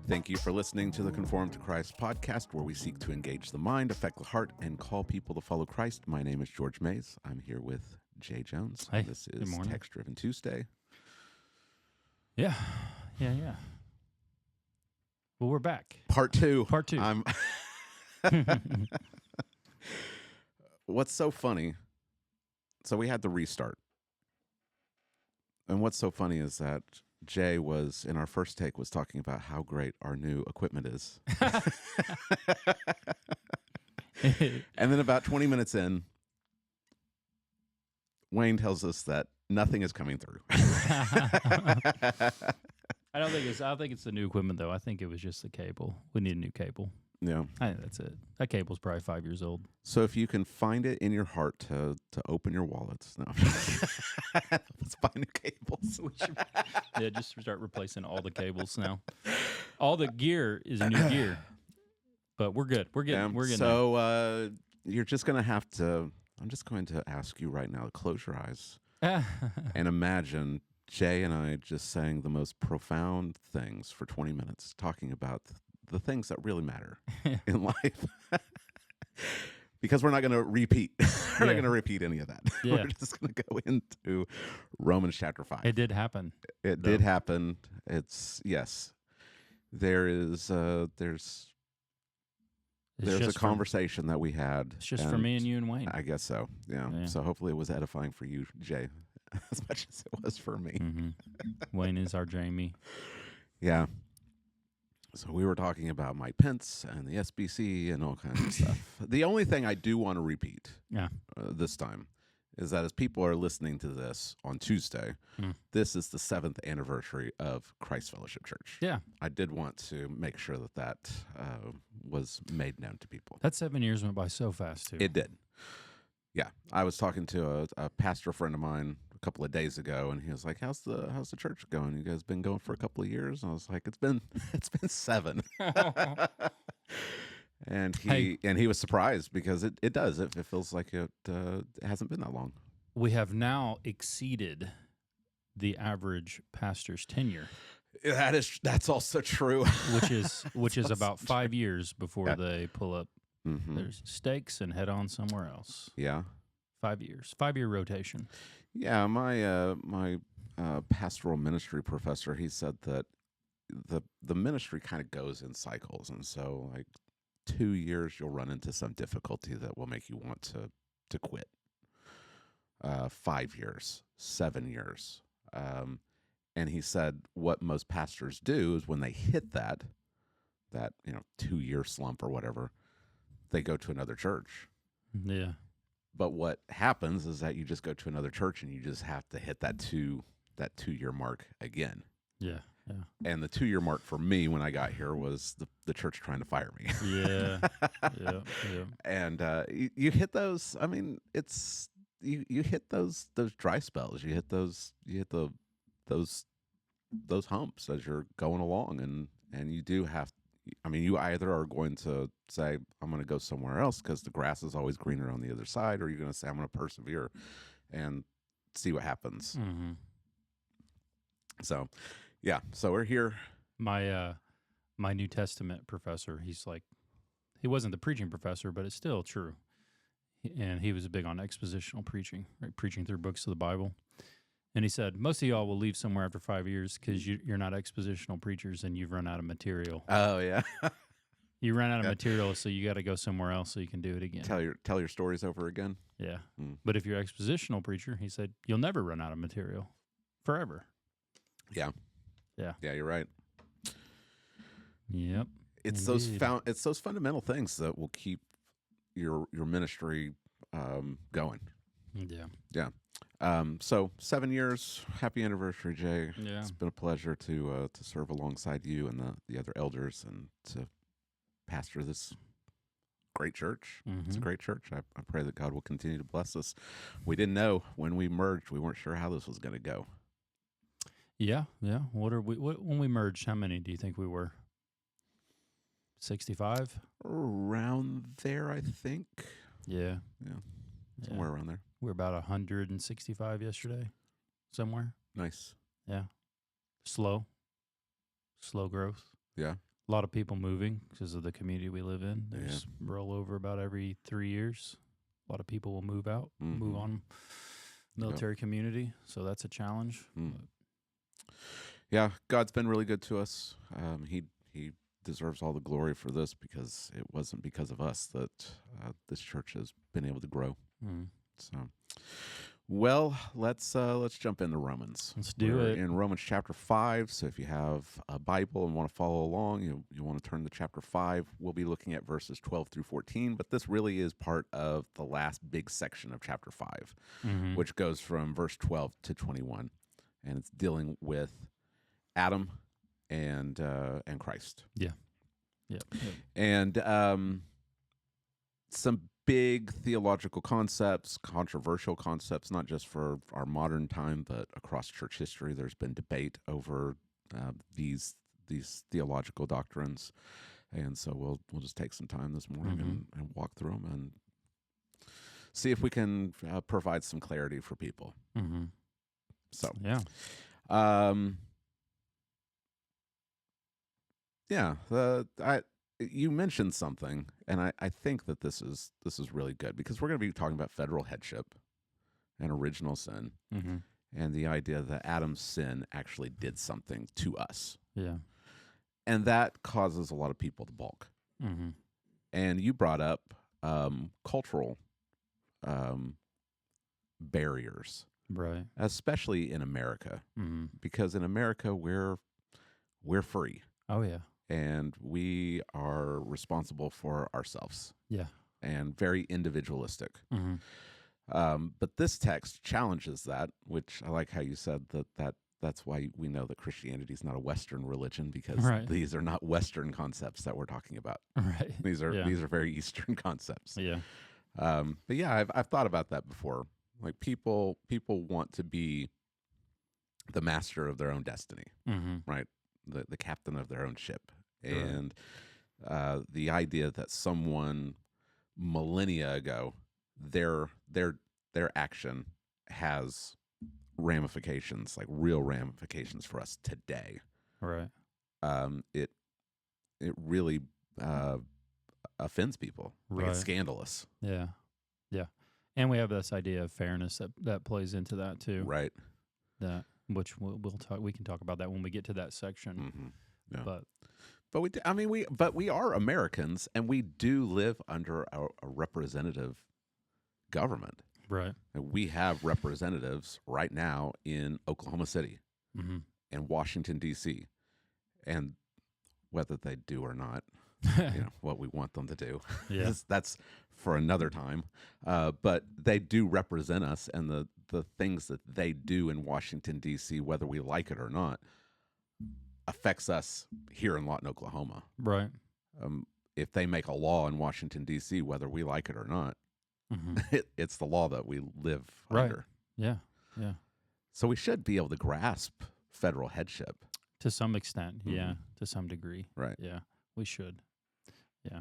Thank you for listening to the Conform to Christ podcast, where we seek to engage the mind, affect the heart, and call people to follow Christ. My name is George Mays. I'm here with Jay Jones. Hey, This good is morning. Text Driven Tuesday. Yeah. Well, we're back. Part two. Part two. What's so funny? So we had the restart. And what's so funny is that Jay was, in our first take, was talking about how great our new equipment is. And then about 20 minutes in, Wayne tells us that nothing is coming through. I don't think it's the new equipment though. I think it was just the cable. We need a new cable. Yeah. I think that's it. That cable's probably 5 years old. So if you can find it in your heart to open your wallets, no. Let's buy new cables. Yeah, just start replacing all the cables now. All the gear is new gear. But we're good. We're getting So you're just gonna have to. I'm just going to ask you right now to close your eyes there. and imagine Jay and I just saying the most profound things for 20 minutes, talking about the things that really matter in life. Because we're not going to repeat. We're not going to repeat any of that. Yeah. We're just going to go into Romans chapter 5. It did happen. It did happen. It's, yes. There's a conversation that we had. It's just for me and you and Wayne. I guess so. Yeah. So hopefully it was edifying for you, Jay, as much as it was for me. Mm-hmm. Wayne is our Jamie. Yeah. So we were talking about Mike Pence and the SBC and all kinds of stuff. The only thing I do want to repeat this time is that as people are listening to this on Tuesday, this is the 7th anniversary of Christ Fellowship Church. Yeah. I did want to make sure that was made known to people. That 7 years went by so fast, too. It did. Yeah. I was talking to a pastor friend of mine a couple of days ago, and he was like, how's the church going? You guys been going for a couple of years? And I was like, it's been 7. And he was surprised because it does. It feels like it hasn't been that long. We have now exceeded the average pastor's tenure. That's also true. which is about 5 years before they pull up their stakes and head on somewhere else. Yeah. 5 years. 5-year rotation. Yeah, my pastoral ministry professor, he said that the ministry kind of goes in cycles, and so like 2 years you'll run into some difficulty that will make you want to quit. 5 years, 7 years. And he said what most pastors do is when they hit that 2-year slump or whatever, they go to another church. Yeah. But what happens is that you just go to another church and you just have to hit that 2-year mark again. Yeah. Yeah. And the 2-year mark for me when I got here was the church trying to fire me. Yeah. Yeah. And you hit those. I mean, it's you hit those dry spells. You hit those humps as you're going along, and you do have. I mean, you either are going to say, I'm going to go somewhere else because the grass is always greener on the other side, or you're going to say, I'm going to persevere and see what happens. Mm-hmm. So, yeah. So we're here. My New Testament professor, he wasn't the preaching professor, but it's still true. And he was big on expositional preaching, right? Preaching through books of the Bible. And he said, most of y'all will leave somewhere after 5 years because you're not expositional preachers and you've run out of material. Oh, yeah. You ran out of material, so you got to go somewhere else so you can do it again. Tell your stories over again. Yeah. But if you're an expositional preacher, he said, you'll never run out of material. Forever. Yeah. Yeah. Yeah, you're right. Yep. It's those fundamental things that will keep your ministry going. Yeah. Yeah. So 7 years, happy anniversary, Jay. Yeah. It's been a pleasure to serve alongside you and the other elders and to pastor this great church. It's a great church. I pray that God will continue to bless us. We didn't know when we merged. We weren't sure how this was going to go. Yeah. Yeah. When we merged, how many do you think we were? 65? Around there, I think. Yeah. Yeah. Somewhere around there. We're about 165 yesterday, somewhere. Nice. Yeah. Slow growth. Yeah. A lot of people moving because of the community we live in. There's rollover about every 3 years. A lot of people will move out, move on military community. So that's a challenge. Yeah, God's been really good to us. He deserves all the glory for this because it wasn't because of us that this church has been able to grow. So, well, let's jump into Romans. Let's do it. In Romans chapter 5. So if you have a Bible and want to follow along, you want to turn to chapter 5. We'll be looking at verses 12 through 14, but this really is part of the last big section of chapter 5, which goes from verse 12 to 21, and it's dealing with Adam and Christ. Yeah. And some big theological concepts, controversial concepts, not just for our modern time, but across church history. There's been debate over these theological doctrines, and so we'll just take some time this morning and walk through them and see if we can provide some clarity for people. So you mentioned something, and I think that this is really good because we're going to be talking about federal headship and original sin, and the idea that Adam's sin actually did something to us. Yeah. And that causes a lot of people to balk. And you brought up cultural barriers, right? Especially in America, because in America we're free. Oh yeah. And we are responsible for ourselves. Yeah. And very individualistic. But this text challenges that, which I like how you said that's why we know that Christianity is not a Western religion, because these are not Western concepts that we're talking about. Right. These are very Eastern concepts. Yeah. But yeah, I've thought about that before. Like people want to be the master of their own destiny, right? The captain of their own ship. And the idea that someone millennia ago, their action has ramifications, like real ramifications for us today. Right. It really offends people. Like it's scandalous. Yeah. Yeah. And we have this idea of fairness that plays into that too. Right. That which we'll talk. We can talk about that when we get to that section. Yeah. But we are Americans, and we do live under a representative government. Right. And we have representatives right now in Oklahoma City and Washington, D.C. And whether they do or not, what we want them to do, that's for another time. But they do represent us, and the things that they do in Washington, D.C., whether we like it or not, affects us here in Lawton, Oklahoma. Right. If they make a law in Washington, D.C., whether we like it or not, it's the law that we live under. Yeah. Yeah. So we should be able to grasp federal headship. To some extent, yeah. To some degree. Right. Yeah, we should. Yeah.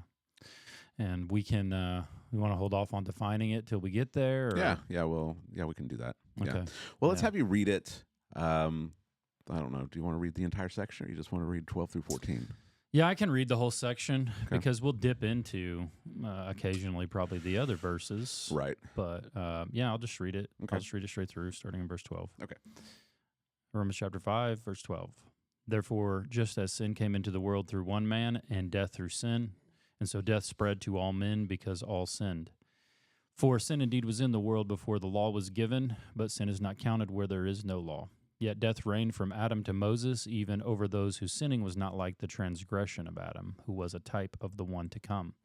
And we can, we want to hold off on defining it till we get there? Or? Yeah, we can do that. Okay. Yeah. Well, let's have you read it. I don't know. Do you want to read the entire section, or you just want to read 12 through 14? Yeah, I can read the whole section because we'll dip into occasionally probably the other verses. Right. But I'll just read it. Okay. I'll just read it straight through, starting in verse 12. Okay. Romans chapter 5, verse 12. Therefore, just as sin came into the world through one man, and death through sin, and so death spread to all men because all sinned. For sin indeed was in the world before the law was given, but sin is not counted where there is no law. Yet death reigned from Adam to Moses, even over those whose sinning was not like the transgression of Adam, who was a type of the one to come.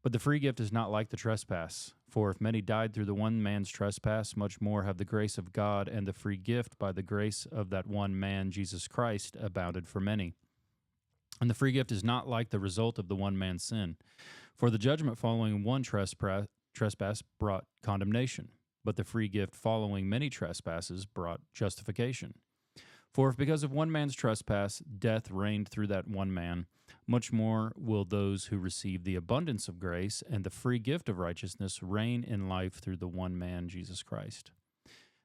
But the free gift is not like the trespass. For if many died through the one man's trespass, much more have the grace of God and the free gift by the grace of that one man, Jesus Christ, abounded for many. And the free gift is not like the result of the one man's sin. For the judgment following one trespass brought condemnation, but the free gift following many trespasses brought justification. For if because of one man's trespass death reigned through that one man, much more will those who receive the abundance of grace and the free gift of righteousness reign in life through the one man, Jesus Christ.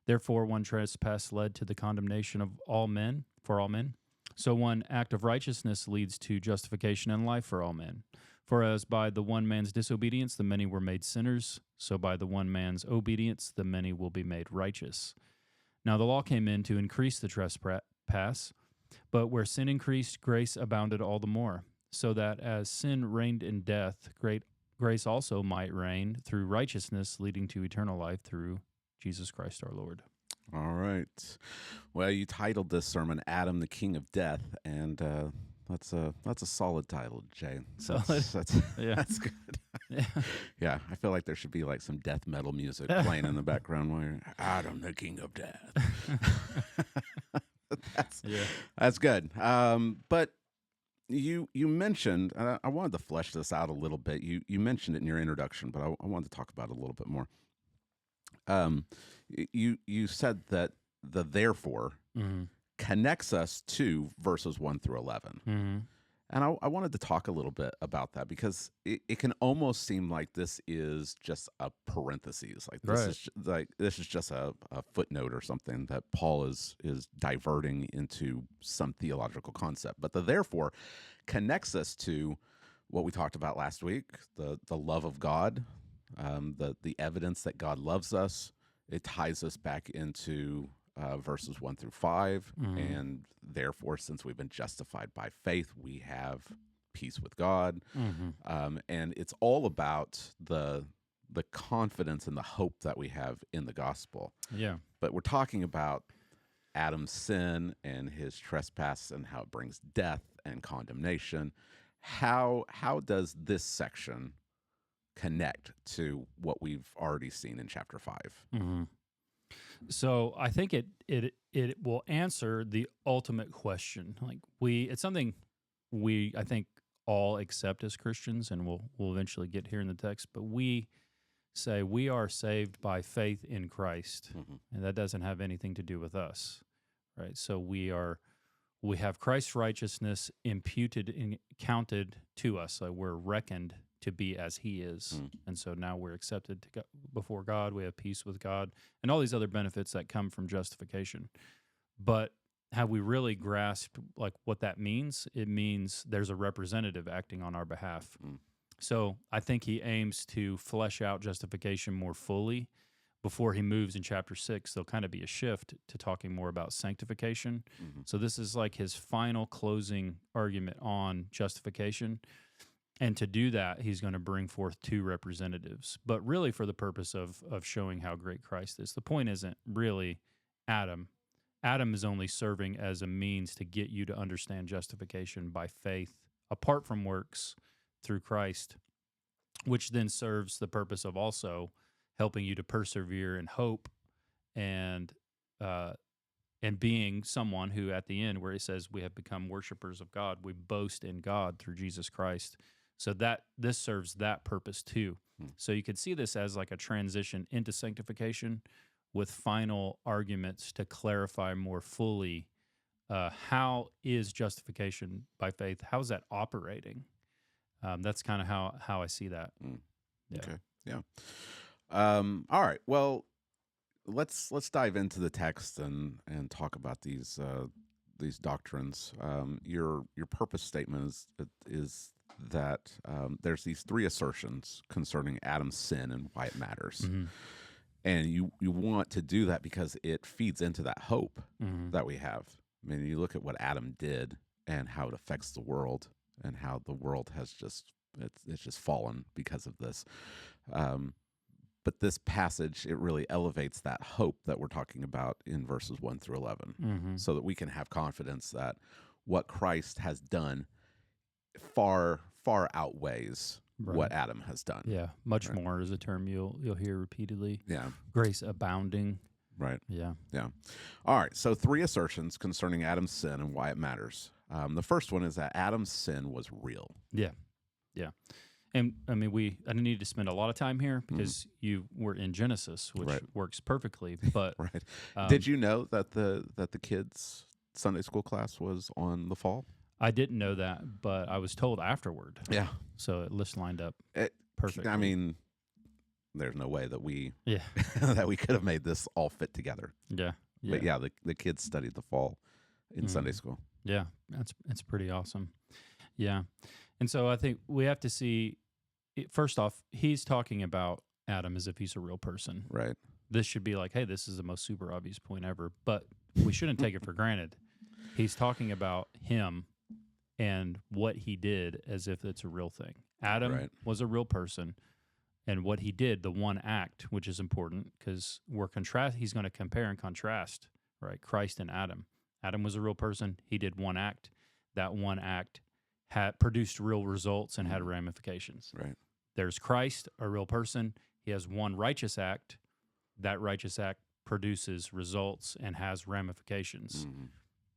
Therefore, one trespass led to the condemnation of all men, for all men, So one act of righteousness leads to justification and life for all men. For as by the one man's disobedience the many were made sinners, so by the one man's obedience the many will be made righteous. Now the law came in to increase the trespass, but where sin increased, grace abounded all the more, so that as sin reigned in death, great grace also might reign through righteousness, leading to eternal life through Jesus Christ our Lord. All right. Well, you titled this sermon "Adam, the King of Death," and that's a solid title, Jay. Yeah. That's good. Yeah, I feel like there should be like some death metal music playing in the background while you're Adam, the King of Death. That's good. But you mentioned, and I wanted to flesh this out a little bit. You mentioned it in your introduction, but I wanted to talk about it a little bit more. You said that the therefore connects us to verses 1 through 11. Mm-hmm. And I wanted to talk a little bit about that because it can almost seem like this is just a parenthesis, like this is just a footnote or something that Paul is diverting into some theological concept. But the therefore connects us to what we talked about last week, the love of God, the evidence that God loves us. It ties us back into verses 1 through 5, and therefore, since we've been justified by faith, we have peace with God, and it's all about the confidence and the hope that we have in the gospel. Yeah, but we're talking about Adam's sin and his trespass and how it brings death and condemnation. How does this section connect to what we've already seen in chapter 5? So I think it will answer the ultimate question. Like it's something we, I think, all accept as Christians, and we'll eventually get here in the text. But we say we are saved by faith in Christ, and that doesn't have anything to do with us, right? So we have Christ's righteousness imputed and counted to us. So we're reckoned to be as he is. And so now we're accepted to before God. We have peace with God and all these other benefits that come from justification. But have we really grasped like what that means? It means there's a representative acting on our behalf. So I think he aims to flesh out justification more fully before he moves in chapter 6. There'll kind of be a shift to talking more about sanctification. So this is like his final closing argument on justification. And to do that, he's going to bring forth two representatives, but really for the purpose of showing how great Christ is. The point isn't really Adam. Adam is only serving as a means to get you to understand justification by faith, apart from works, through Christ, which then serves the purpose of also helping you to persevere in hope and being someone who, at the end, where he says we have become worshipers of God, we boast in God through Jesus Christ. So that this serves that purpose too. So you could see this as like a transition into sanctification with final arguments to clarify more fully how is justification by faith, how is that operating? That's kind of how I see that. Yeah. Okay. Yeah. All right. Well, let's dive into the text and talk about these doctrines. Your purpose statement is that there's these three assertions concerning Adam's sin and why it matters. And you want to do that because it feeds into that hope that we have. I mean, you look at what Adam did and how it affects the world and how the world has just fallen because of this. But this passage, it really elevates that hope that we're talking about in verses 1 through 11, so that we can have confidence that what Christ has done far outweighs what Adam has done. Yeah, much more is a term you'll hear repeatedly. Yeah, grace abounding. Right. Yeah. All right. So 3 assertions concerning Adam's sin and why it matters. The first one is that Adam's sin was real. Yeah. And I mean, I need to spend a lot of time here because you were in Genesis, which works perfectly. But did you know that the kids' Sunday school class was on the fall? I didn't know that, but I was told afterward. Yeah. So it list lined up perfectly. I mean, there's no way that we that we could have made this all fit together. Yeah. But yeah, the kids studied the fall in Sunday school. Yeah, that's pretty awesome. Yeah. And so I think we have to see first off, he's talking about Adam as if he's a real person. Right. This should be like, hey, this is the most super obvious point ever, but we shouldn't take it for granted. He's talking about him and what he did as if it's a real thing. Adam was a real person, and what he did, the one act, which is important because he's going to compare and contrast, right? Christ and Adam. Adam was a real person. He did one act. That one act had produced real results and had ramifications. Right. There's Christ, a real person. He has one righteous act. That righteous act produces results and has ramifications. Mm-hmm.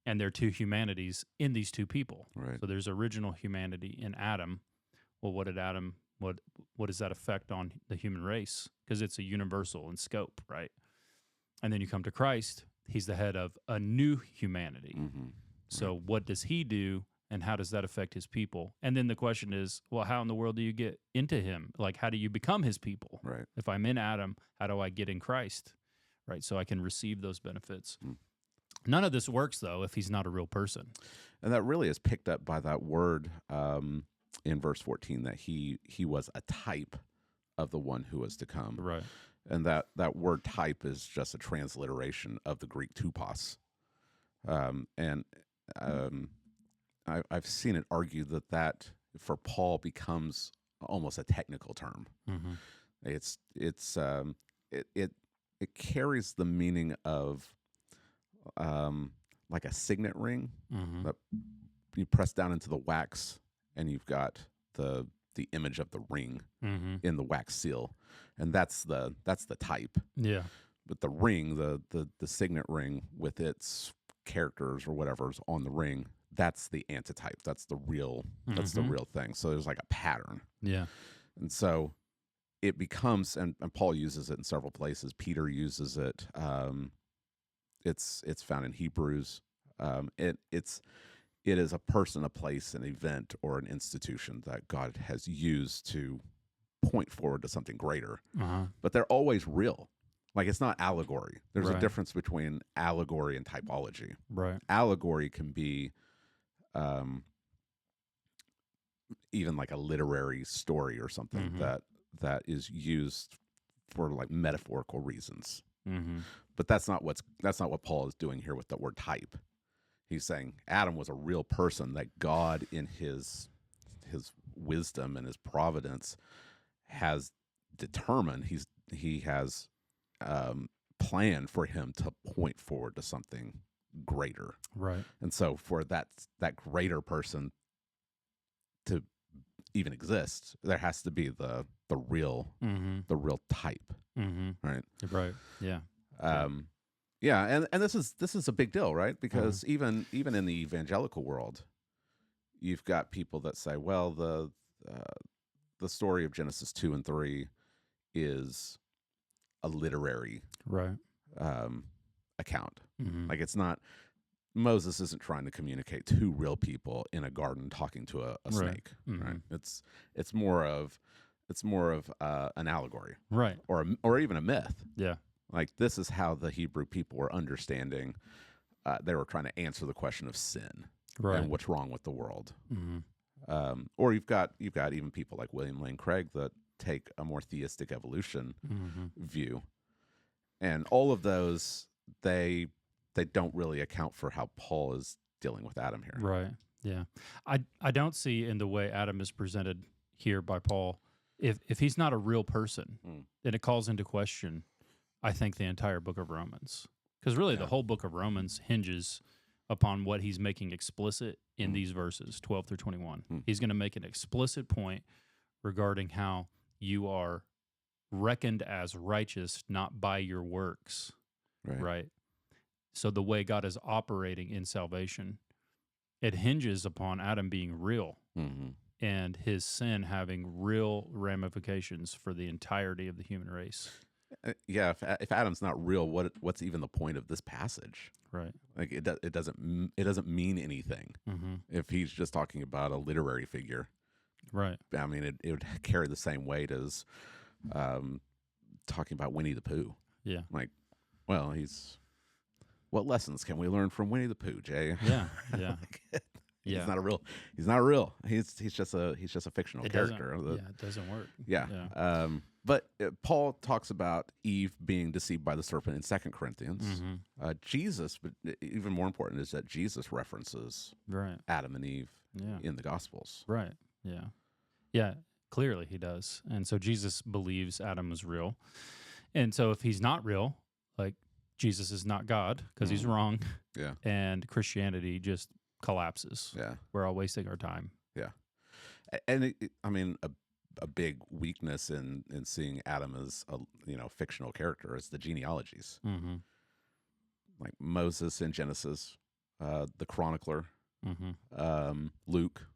And there are two humanities in these two people. Right. So there's original humanity in Adam. Well, what does that affect on the human race? Because it's a universal in scope, right? And then you come to Christ. He's the head of a new humanity. Mm-hmm. So what does he do, and how does that affect his people? And then the question is, well, how in the world do you get into him? Like, how do you become his people? Right. If I'm in Adam, how do I get in Christ? Right. So I can receive those benefits. Mm. None of this works, though, if he's not a real person. And that really is picked up by that word in verse 14, that he was a type of the one who was to come. Right. And that word type is just a transliteration of the Greek tupos. I've seen it argued that for Paul becomes almost a technical term. Mm-hmm. It carries the meaning of like a signet ring that you press down into the wax, and you've got the image of the ring in the wax seal, and that's the type. Yeah. But the ring, the signet ring with its characters or whatever's on the ring, that's the antitype. That's the real. That's the real thing. So there's like a pattern. Yeah. And so it becomes, and Paul uses it in several places. Peter uses it. It's found in Hebrews. It is a person, a place, an event, or an institution that God has used to point forward to something greater. But they're always real. Like, it's not allegory. There's a difference between allegory and typology. Right. Allegory can be even like a literary story or something that is used for like metaphorical reasons. But that's not what Paul is doing here with the word type. He's saying Adam was a real person that God, in his wisdom and his providence, has determined. He has planned for him to point forward to something greater. Right. And so for that greater person to even exist, there has to be the real type. Right. Right. Yeah. Yeah, and this is a big deal, right? Because even in the evangelical world, you've got people that say, well, the story of Genesis 2 and 3 is a literary account. Like, it's not, Moses isn't trying to communicate two real people in a garden talking to a snake, right? It's more of an allegory, right? Or even a myth. Yeah. Like, this is how the Hebrew people were understanding. They were trying to answer the question of sin and what's wrong with the world. Or you've got even people like William Lane Craig that take a more theistic evolution view, and all of those they don't really account for how Paul is dealing with Adam here. Right. Yeah. I don't see in the way Adam is presented here by Paul, if he's not a real person, then it calls into question, I think, the entire book of Romans. Because really the whole book of Romans hinges upon what he's making explicit in these verses, 12 through 21. He's going to make an explicit point regarding how you are reckoned as righteous not by your works, right? So the way God is operating in salvation, it hinges upon Adam being real and his sin having real ramifications for the entirety of the human race. Yeah, if Adam's not real, what's even the point of this passage? Right. Like, it doesn't mean anything if he's just talking about a literary figure. Right. I mean, it would carry the same weight as talking about Winnie the Pooh. Yeah. Like, well, he's What lessons can we learn from Winnie the Pooh, Jay? Yeah, yeah, He's yeah. not a real. He's not real. He's just a fictional It character. it doesn't work. Yeah. Yeah. But Paul talks about Eve being deceived by the serpent in 2 Corinthians. Mm-hmm. Jesus, but even more important is that Jesus references Right. Adam and Eve Yeah. in the Gospels. Right. Yeah. Yeah. Clearly he does. And so Jesus believes Adam was real. And so if he's not real, like Jesus is not God because he's wrong. Yeah. And Christianity just collapses. Yeah. We're all wasting our time. Yeah. And I mean, a big weakness in seeing Adam as a fictional character is the genealogies. Mm-hmm. Like Moses in Genesis, the chronicler, Luke,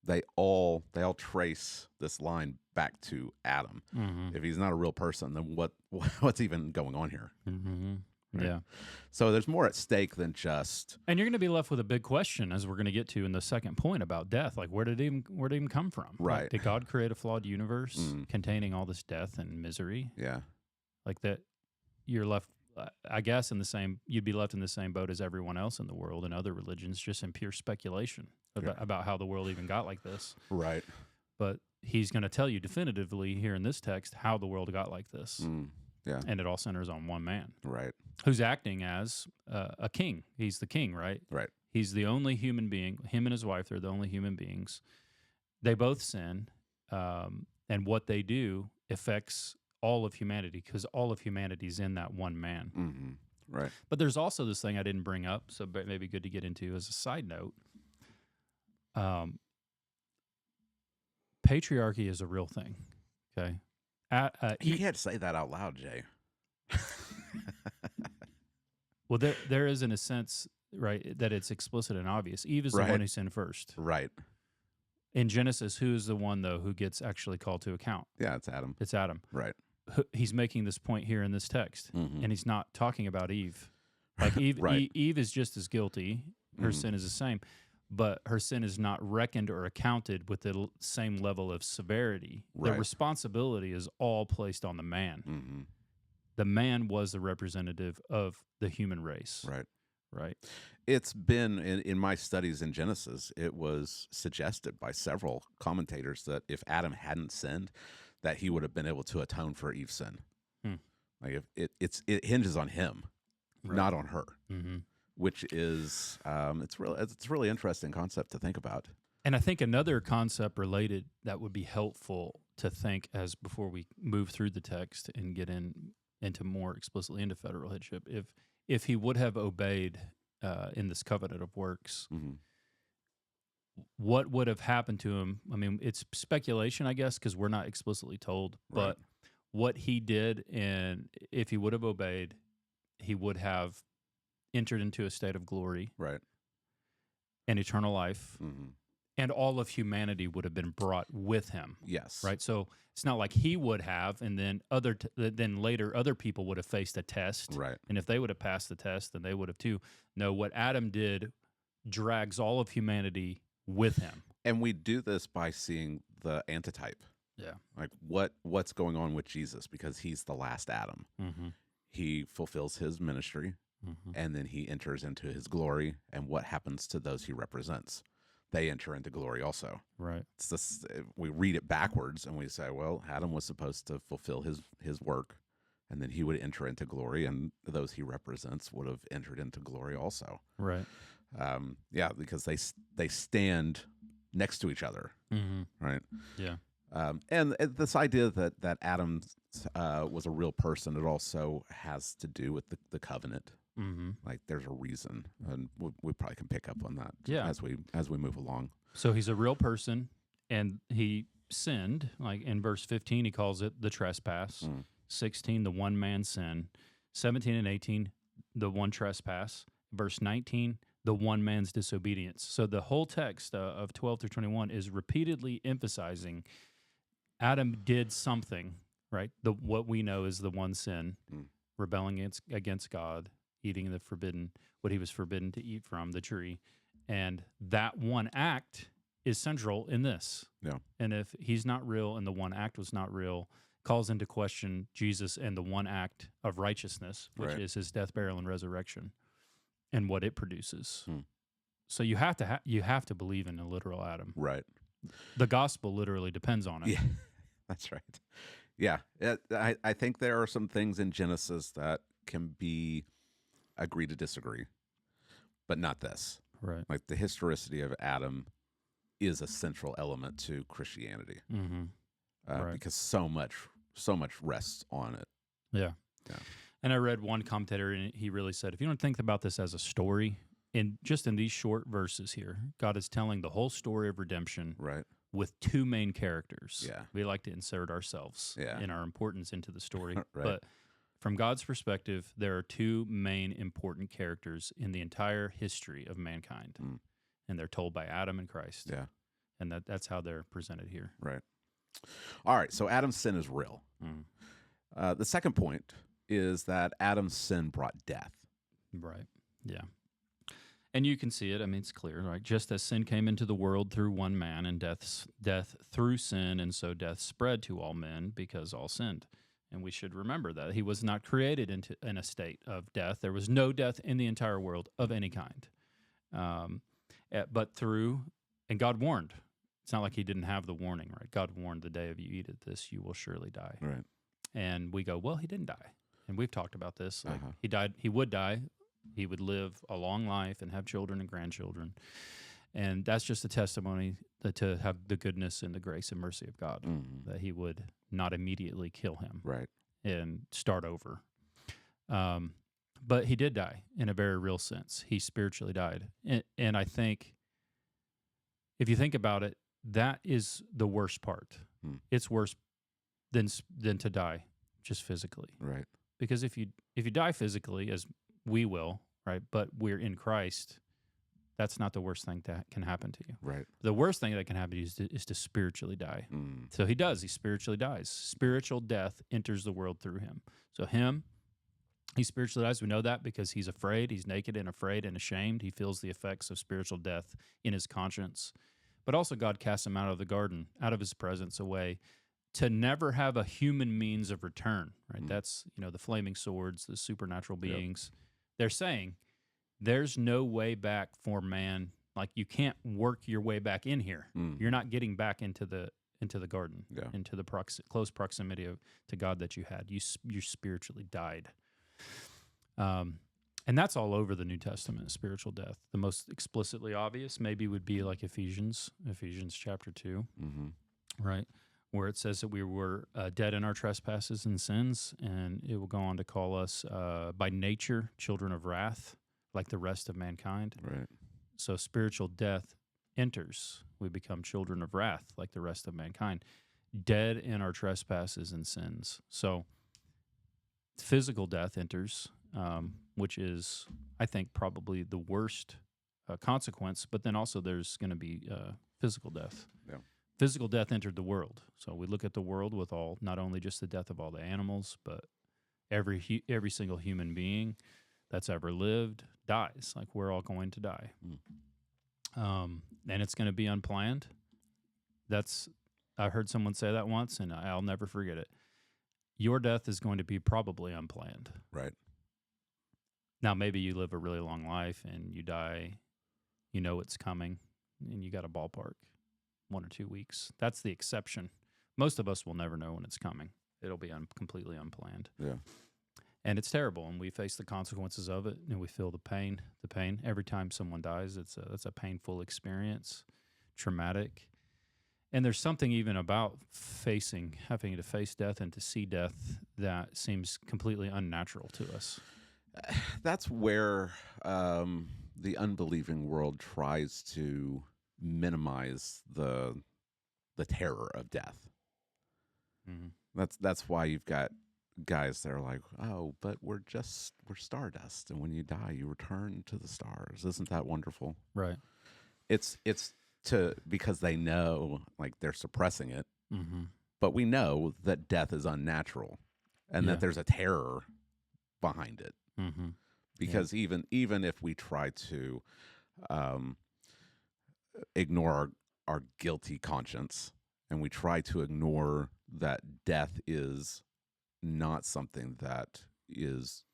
they all trace this line back to Adam. Mm-hmm. If he's not a real person, then what's even going on here? Mm-hmm. Right? Yeah. So there's more at stake than just. And you're going to be left with a big question, as we're going to get to in the second point about death. Like, where did it even come from? Right. Like, did God create a flawed universe containing all this death and misery? Yeah. Like that, you're left. I guess you'd be left in the same boat as everyone else in the world and other religions, just in pure speculation about how the world even got like this. Right. But he's going to tell you definitively here in this text how the world got like this. Yeah. And it all centers on one man. Right. Who's acting as a king. He's the king, right? Right. He's the only human being. Him and his wife, they're the only human beings. They both sin, and what they do affects all of humanity because all of humanity's in that one man. Mm-hmm. Right. But there's also this thing I didn't bring up, so maybe good to get into as a side note. Patriarchy is a real thing, okay? You can't say that out loud, Jay. Well, there is, in a sense, right, that it's explicit and obvious. Eve is the one who sinned first. Right. In Genesis, who is the one, though, who gets actually called to account? Yeah, it's Adam. It's Adam. Right. He's making this point here in this text, and he's not talking about Eve. Like Eve, Right. Eve is just as guilty. Her sin is the same, but her sin is not reckoned or accounted with the same level of severity. Right. The responsibility is all placed on the man. Mm-hmm. The man was the representative of the human race. Right. Right. It's been in my studies in Genesis, it was suggested by several commentators that if Adam hadn't sinned, that he would have been able to atone for Eve's sin. Like if it hinges on him, not on her, which is it's a really interesting concept to think about. And I think another concept related that would be helpful to think as before we move through the text and get into more explicitly into federal headship, if he would have obeyed in this covenant of works, what would have happened to him? I mean, it's speculation, I guess, because we're not explicitly told. Right. But what he did, and if he would have obeyed, he would have entered into a state of glory, right, and eternal life, and all of humanity would have been brought with him. Yes, right. So it's not like he would have, and then then later other people would have faced a test, right, and if they would have passed the test, then they would have too. No, what Adam did drags all of humanity with him. And we do this by seeing the antitype. Yeah. Like what's going on with Jesus, because he's the last Adam. He fulfills his ministry, and then he enters into his glory. And what happens to those he represents? They enter into glory also. Right. It's this, we read it backwards and we say, well, Adam was supposed to fulfill his work, and then he would enter into glory, and those he represents would have entered into glory also. Right. Yeah, because they stand next to each other, right? Yeah. And this idea that Adam was a real person, it also has to do with the covenant. Like there's a reason, and we probably can pick up on that as we move along. So he's a real person, and he sinned. Like in verse 15, he calls it the trespass. 16, the one man sin. 17 and 18, the one trespass. Verse 19, the one man's disobedience. So the whole text of 12 through 21 is repeatedly emphasizing Adam did something, right? What we know is the one sin, rebelling against God, eating what he was forbidden to eat from, the tree. And that one act is central in this. Yeah. And if he's not real and the one act was not real, calls into question Jesus and the one act of righteousness, which is his death, burial, and resurrection. and what it produces. Hmm. So you have to believe in a literal Adam. Right. The gospel literally depends on it. Yeah, that's right. Yeah, I think there are some things in Genesis that can be agree to disagree, but not this. Right. Like the historicity of Adam is a central element to Christianity, Mm-hmm. Right. because so much rests on it. Yeah. Yeah. And I read one commentator, and he really said, if you don't think about this as a story, in these short verses here, God is telling the whole story of redemption Right. with two main characters. Yeah. We like to insert ourselves and our importance into the story. Right. But from God's perspective, there are two main important characters in the entire history of mankind. Mm. And they're told by Adam and Christ. Yeah. And that's how they're presented here. Right. All right. So Adam's sin is real. Mm. The second point is that Adam's sin brought death. Right. Yeah. And you can see it. I mean, it's clear, right? Just as sin came into the world through one man, and death through sin, and so death spread to all men because all sinned. And we should remember that he was not created in a state of death. There was no death in the entire world of any kind. But and God warned. It's not like he didn't have the warning, right? God warned, the day of you eat of this, you will surely die. Right. And we go, well, he didn't die. And we've talked about this. Like he died. He would die. He would live a long life and have children and grandchildren. And that's just a testimony to have the goodness and the grace and mercy of God, that he would not immediately kill him Right. and start over. But he did die in a very real sense. He spiritually died. And I think, if you think about it, that is the worst part. It's worse than to die just physically. Right. Because if you die physically, as we will, right, but we're in Christ, that's not the worst thing that can happen to you. Right. The worst thing that can happen to you is to spiritually die. So he spiritually dies. Spiritual death enters the world through him. So he spiritually dies. We know that because he's afraid. He's naked and afraid and ashamed. He feels the effects of spiritual death in his conscience. But also God casts him out of the garden, out of his presence, away, to never have a human means of return, right? That's, the flaming swords, the supernatural beings. Yep. They're saying there's no way back for man. Like, you can't work your way back in here. You're not getting back into the garden, into the close proximity to God that you had. You spiritually died. And that's all over the New Testament, spiritual death. The most explicitly obvious maybe would be like Ephesians chapter 2, right? Where it says that we were dead in our trespasses and sins, and it will go on to call us by nature children of wrath, like the rest of mankind. Right. So spiritual death enters. We become children of wrath, like the rest of mankind, dead in our trespasses and sins. So physical death enters, which is, I think, probably the worst consequence, but then also there's going to be physical death. Yeah. Physical death entered the world. So we look at the world with not only just the death of all the animals, but every single human being that's ever lived dies. Like, we're all going to die. And it's going to be unplanned. I heard someone say that once, and I'll never forget it. Your death is going to be probably unplanned. Right. Now, maybe you live a really long life and you die, it's coming, and you got a ballpark, 1 or 2 weeks. That's the exception. Most of us will never know when it's coming. It'll be completely unplanned. Yeah. And it's terrible, and we face the consequences of it, and we feel the pain. Every time someone dies, that's a painful experience, traumatic. And there's something even about having to face death and to see death that seems completely unnatural to us. That's where the unbelieving world tries to minimize the terror of death. That's why you've got guys that are like, oh, but we're stardust, and when you die, you return to the stars. Isn't that wonderful? Right. It's because they know, like, they're suppressing it, but we know that death is unnatural, and that there's a terror behind it. Because even if we try to ignore our guilty conscience, and we try to ignore that death is not something that is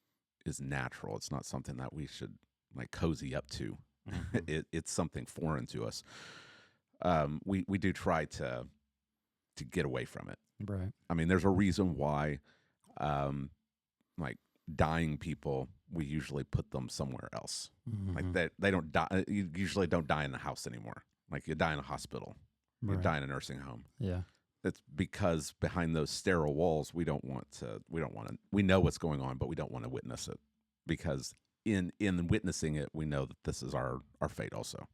natural, it's not something that we should like cozy up to. Mm-hmm. It's something foreign to us. We do try to get away from it. Right. I mean, there's a reason why, like dying people, we usually put them somewhere else. Mm-hmm. Like they don't die. You usually don't die in the house anymore. Like you die in a hospital, you Right. die in a nursing home. Yeah. It's because behind those sterile walls, we don't want to. We know what's going on, but we don't want to witness it, because in witnessing it, we know that this is our fate also.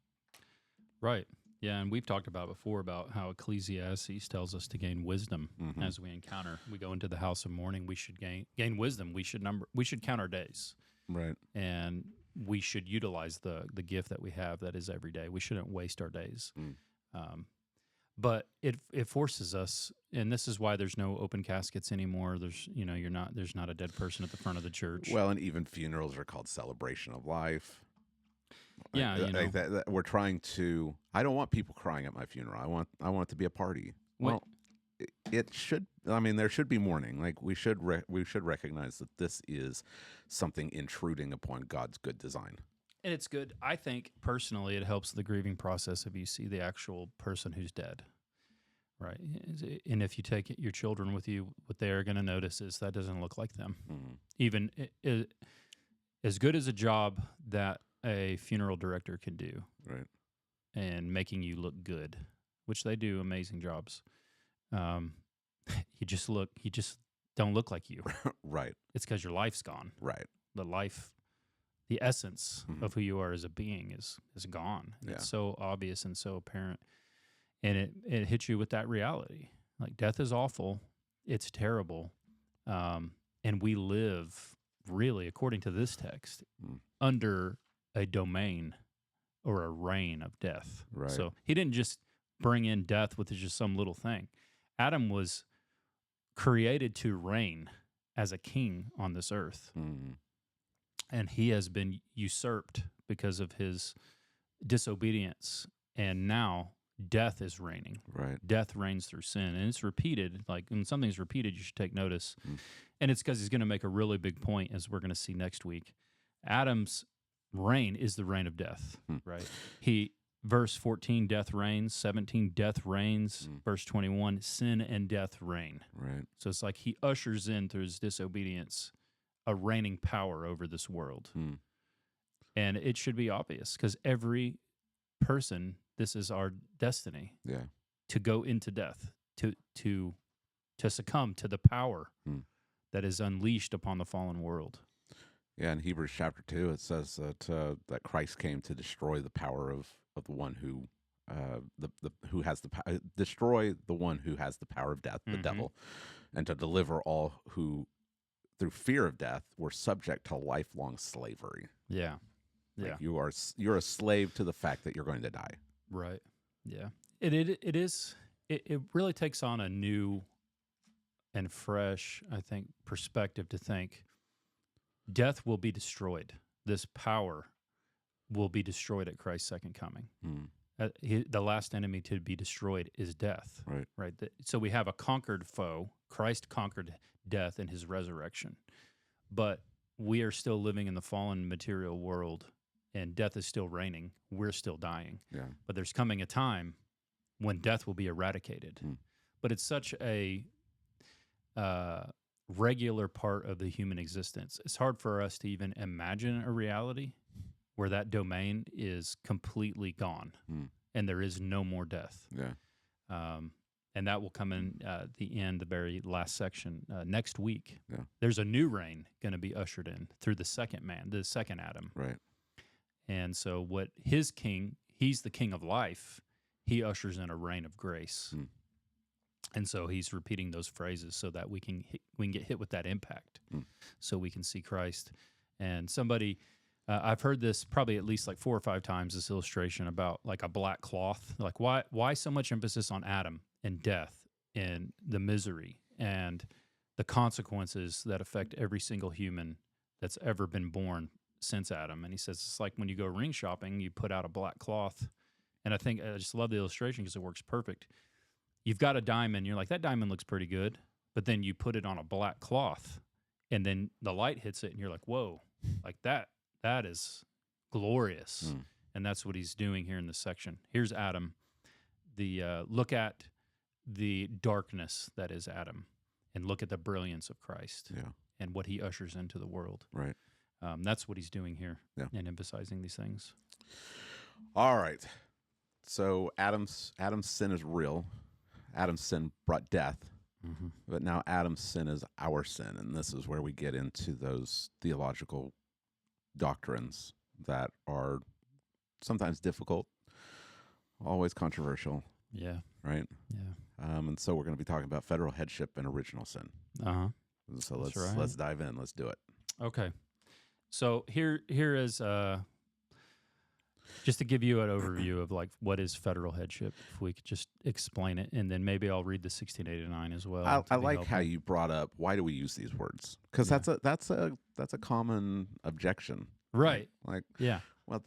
Right. Yeah, and we've talked about before about how Ecclesiastes tells us to gain wisdom as we encounter. We go into the house of mourning. We should gain wisdom. We should count our days, Right. and we should utilize the gift that we have, that is every day. We shouldn't waste our days. But it forces us, and this is why there's no open caskets anymore. There's there's not a dead person at the front of the church. Well, and even funerals are called celebration of life. Yeah, like that we're trying to. I don't want people crying at my funeral. I want it to be a party. Well, it should. I mean, there should be mourning. Like we should recognize that this is something intruding upon God's good design. And it's good. I think personally, it helps the grieving process if you see the actual person who's dead, right? And if you take your children with you, what they are going to notice is that doesn't look like them. Even as good as a job that a funeral director can do, right, and making you look good, which they do amazing jobs. You just don't look like you. Right. It's because your life's gone. Right. The essence of who you are as a being is gone. And it's so obvious and so apparent. And it hits you with that reality. Like, death is awful. It's terrible. And we live, really, according to this text, under a domain or a reign of death. Right. So he didn't just bring in death with just some little thing. Adam was created to reign as a king on this earth. And he has been usurped because of his disobedience. And now death is reigning. Right. Death reigns through sin. And it's repeated. Like, when something's repeated, you should take notice. And it's because he's going to make a really big point, as we're going to see next week. Adam's reign is the reign of death, right? Verse 14, death reigns. 17, death reigns. Verse 21, sin and death reign. Right. So it's like he ushers in, through his disobedience, a reigning power over this world. And it should be obvious, because every person, this is our destiny. Yeah. To go into death, to succumb to the power that is unleashed upon the fallen world. Yeah, in Hebrews chapter 2, it says that Christ came to destroy the power of the one who who has the power, destroy the one who has the power of death, the devil, and to deliver all who, through fear of death, were subject to lifelong slavery. Yeah, like you're a slave to the fact that you're going to die. Right. Yeah. It really takes on a new and fresh, I think, perspective to think death will be destroyed. This power will be destroyed at Christ's second coming. The last enemy to be destroyed is death. Right. So we have a conquered foe. Christ conquered death in his resurrection. But we are still living in the fallen material world, and death is still reigning. We're still dying. Yeah. But there's coming a time when death will be eradicated. But it's such a regular part of the human existence. It's hard for us to even imagine a reality where that domain is completely gone and there is no more death. Yeah. And that will come in the end, the very last section next week. Yeah. There's a new reign going to be ushered in through the second man, the second Adam. Right. And so what his king, he's the king of life, he ushers in a reign of grace. And so he's repeating those phrases so that we can get hit with that impact, so we can see Christ. And somebody, I've heard this probably at least like 4 or 5 times, this illustration about like a black cloth. Like, why so much emphasis on Adam and death and the misery and the consequences that affect every single human that's ever been born since Adam? And he says it's like when you go ring shopping, you put out a black cloth. And I just love the illustration because it works perfect. You've got a diamond, you're like, that diamond looks pretty good, but then you put it on a black cloth, and then the light hits it, and you're like, whoa, like that is glorious. And that's what he's doing here in this section. Here's Adam. Look at the darkness that is Adam, and look at the brilliance of Christ and what he ushers into the world. Right. That's what he's doing here and emphasizing these things. All right. So Adam's sin is real. Adam's sin brought death. But now Adam's sin is our sin, and this is where we get into those theological doctrines that are sometimes difficult, always controversial. Yeah. Right? Yeah. And so we're going to be talking about federal headship and original sin. So let's dive in. Let's do it. Okay. So here is just to give you an overview of like what is federal headship, if we could just explain it, and then maybe I'll read the 1689 as well. I like how you brought up why do we use these words, because that's a common objection, right? Like yeah, well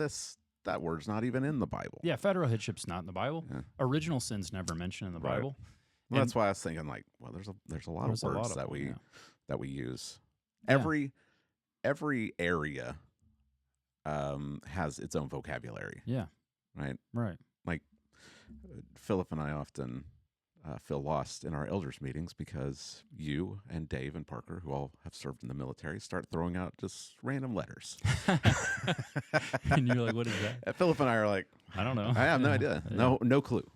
that word's not even in the Bible. Yeah, federal headship's not in the Bible. Yeah. Original sin's never mentioned in the Bible. Well, that's why I was thinking like, well, there's a lot of words that we use. Every area has its own vocabulary. Yeah. Right. Right. Like Philip and I often feel lost in our elders meetings because you and Dave and Parker, who all have served in the military, start throwing out just random letters. And you're like, what is that? And Philip and I are like, I don't know. I have no idea. Yeah. No clue.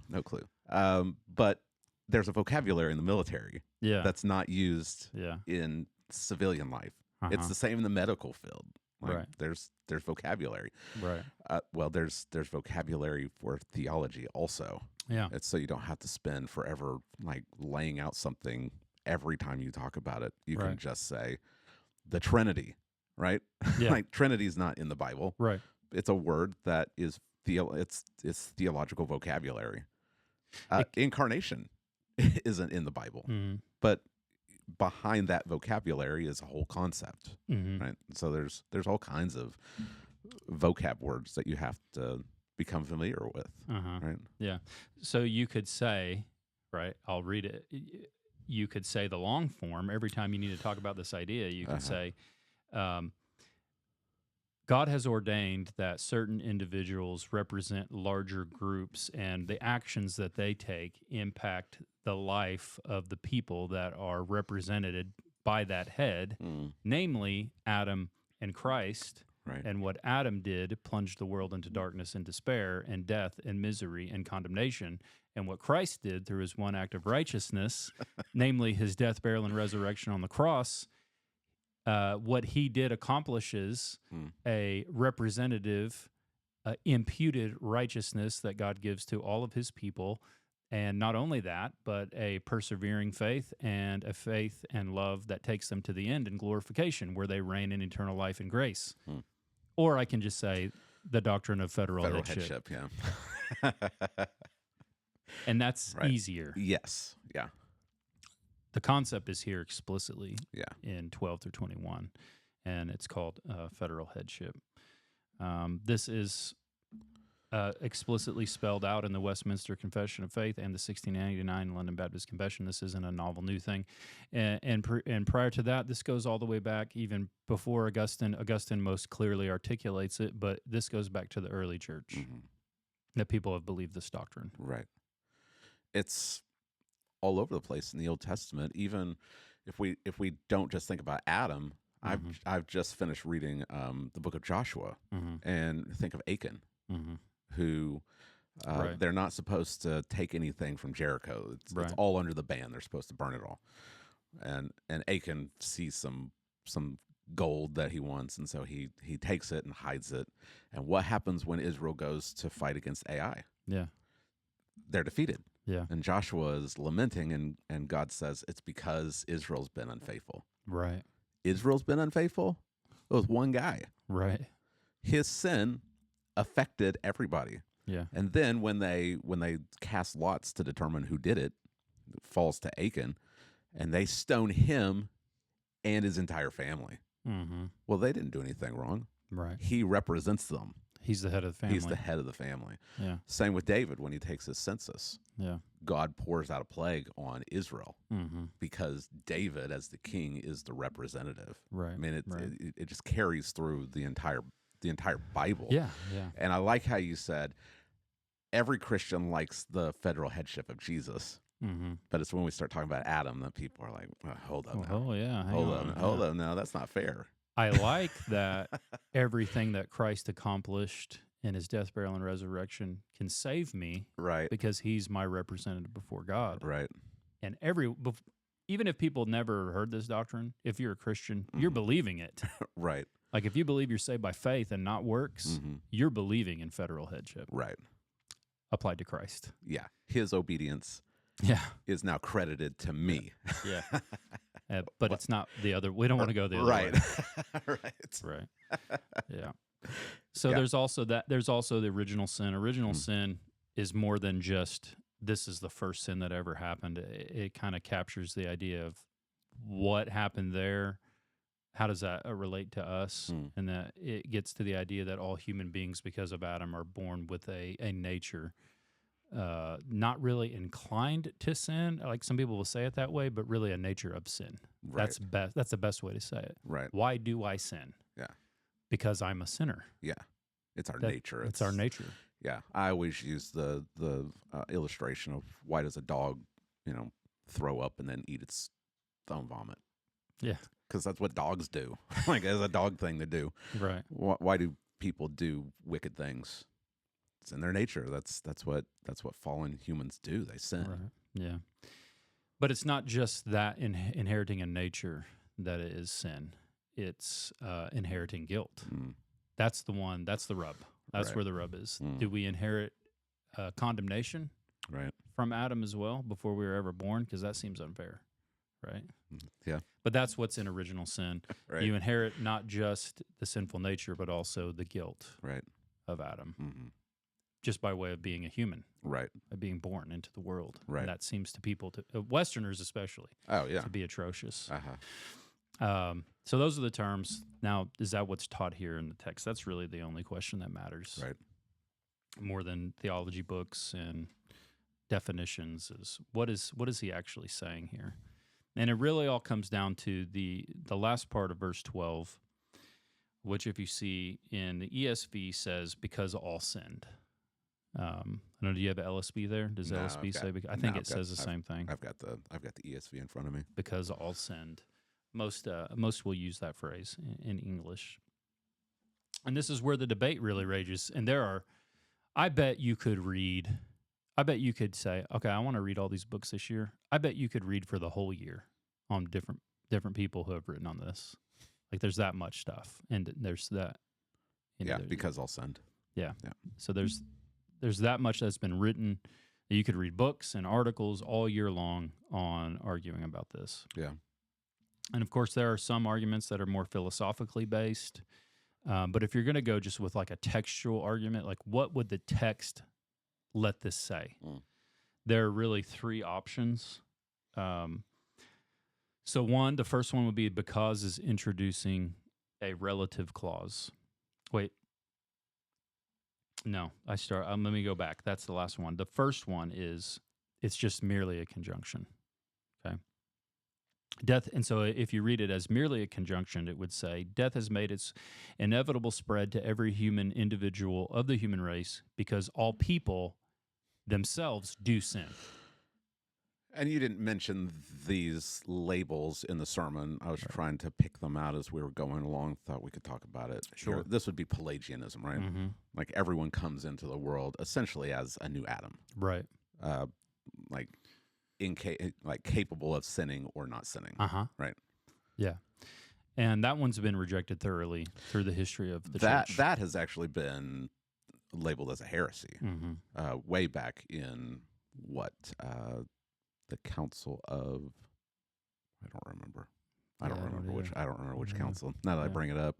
But there's a vocabulary in the military that's not used in civilian life. It's the same in the medical field. Like there's vocabulary. Right. Well, there's vocabulary for theology also. Yeah. It's so you don't have to spend forever like laying out something every time you talk about it. You can just say the Trinity, right? Yeah. Like Trinity's not in the Bible. Right. It's a word that is it's theological vocabulary. Incarnation isn't in the Bible. But behind that vocabulary is a whole concept, right? So there's all kinds of vocab words that you have to become familiar with, right? Yeah. So you could say, right, I'll read it. You could say the long form every time you need to talk about this idea. You could say, God has ordained that certain individuals represent larger groups, and the actions that they take impact the life of the people that are represented by that head, namely Adam and Christ. Right. And what Adam did plunged the world into darkness and despair and death and misery and condemnation. And what Christ did through his one act of righteousness, namely his death, burial, and resurrection on the cross, what he did accomplishes a representative, imputed righteousness that God gives to all of his people. And not only that, but a persevering faith and a faith and love that takes them to the end in glorification, where they reign in eternal life and grace. Or I can just say the doctrine of federal headship. Yeah. And that's easier. Yes. Yeah. The concept is here explicitly in 12 through 21, and it's called federal headship. This is explicitly spelled out in the Westminster Confession of Faith and the 1689 London Baptist Confession. This isn't a novel new thing. And prior to that, this goes all the way back even before Augustine. Augustine most clearly articulates it, but this goes back to the early church, that people have believed this doctrine. Right. It's all over the place in the Old Testament. Even if we don't just think about Adam, I've just finished reading the book of Joshua, and think of Achan, who they're not supposed to take anything from Jericho. It's all under the ban. They're supposed to burn it all. And Achan sees some gold that he wants, and so he takes it and hides it. And what happens when Israel goes to fight against Ai? Yeah, they're defeated. Yeah. And Joshua is lamenting, and God says it's because Israel's been unfaithful. Right. Israel's been unfaithful? It was one guy. Right. His sin affected everybody. Yeah. And then when they cast lots to determine who did it, it falls to Achan, and they stone him and his entire family. Well, they didn't do anything wrong. Right. He represents them. He's the head of the family. He's the head of the family. Yeah. Same with David when he takes his census. Yeah. God pours out a plague on Israel because David, as the king, is the representative. Right. I mean, it just carries through the entire the entire Bible. Yeah, yeah. And I like how you said every Christian likes the federal headship of Jesus. Mm-hmm. But it's when we start talking about Adam that people are like, hold up now. Oh, yeah. Hold up now. That's not fair. I like that everything that Christ accomplished in his death, burial, and resurrection can save me. Right. Because he's my representative before God. Right. And even if people never heard this doctrine, if you're a Christian, you're believing it. Right. Like if you believe you're saved by faith and not works, you're believing in federal headship. Right. Applied to Christ. Yeah. His obedience is now credited to me. Yeah. But it's not the other. We don't want to go the other way. Right. Yeah. So there's also the original sin. Original sin is more than just this is the first sin that ever happened. It kind of captures the idea of what happened there. How does that relate to us? And that it gets to the idea that all human beings, because of Adam, are born with a nature not really inclined to sin. Like some people will say it that way, but really a nature of sin. Right. That's the best way to say it. Right. Why do I sin? Yeah. Because I'm a sinner. Yeah. It's our nature. It's our nature. Yeah. I always use the illustration of why does a dog, throw up and then eat its own vomit? Yeah. Because that's what dogs do. Like, it's a dog thing to do. Right. Why do people do wicked things? It's in their nature. That's what fallen humans do. They sin. Right. Yeah. But it's not just that inheriting a nature that it is sin. It's inheriting guilt. That's the one. That's the rub. That's where the rub is. Do we inherit condemnation from Adam as well before we were ever born? Because that seems unfair, right? Yeah. But that's what's in original sin. Right. You inherit not just the sinful nature, but also the guilt of Adam. Just by way of being a human, of being born into the world. And that seems to people, Westerners especially, to be atrocious. So those are the terms. Now, is that what's taught here in the text? That's really the only question that matters. Right. More than theology books and definitions is what is he actually saying here? And it really all comes down to the last part of verse 12, which if you see in the ESV says, because all sinned. I don't know. Do you have an LSB there? Does LSB say? I think it says the same thing. I've got the ESV in front of me. Because all sinned. Most will use that phrase in English. And this is where the debate really rages. And I bet you could say, okay, I want to read all these books this year. I bet you could read for the whole year on different people who have written on this. Like there's that much stuff, and there's that. Because all sinned. Yeah. So there's that much that's been written. You could read books and articles all year long on arguing about this. Yeah. And of course, there are some arguments that are more philosophically based. But if you're going to go just with like a textual argument, like what would the text let this say? There are really three options. So the first one would be because is introducing a relative clause. Wait. No, let me go back. That's the last one. The first one is it's just merely a conjunction. Okay. Death, and so if you read it as merely a conjunction, it would say, death has made its inevitable spread to every human individual of the human race because all people themselves do sin. And you didn't mention these labels in the sermon. I was trying to pick them out as we were going along. Thought we could talk about it. Sure. This would be Pelagianism, right? Like everyone comes into the world essentially as a new Adam. Right. Capable of sinning or not sinning. Right. Yeah. And that one's been rejected thoroughly through the history of the church. That has actually been labeled as a heresy way back in the Council of I don't remember which council. Now that I bring it up.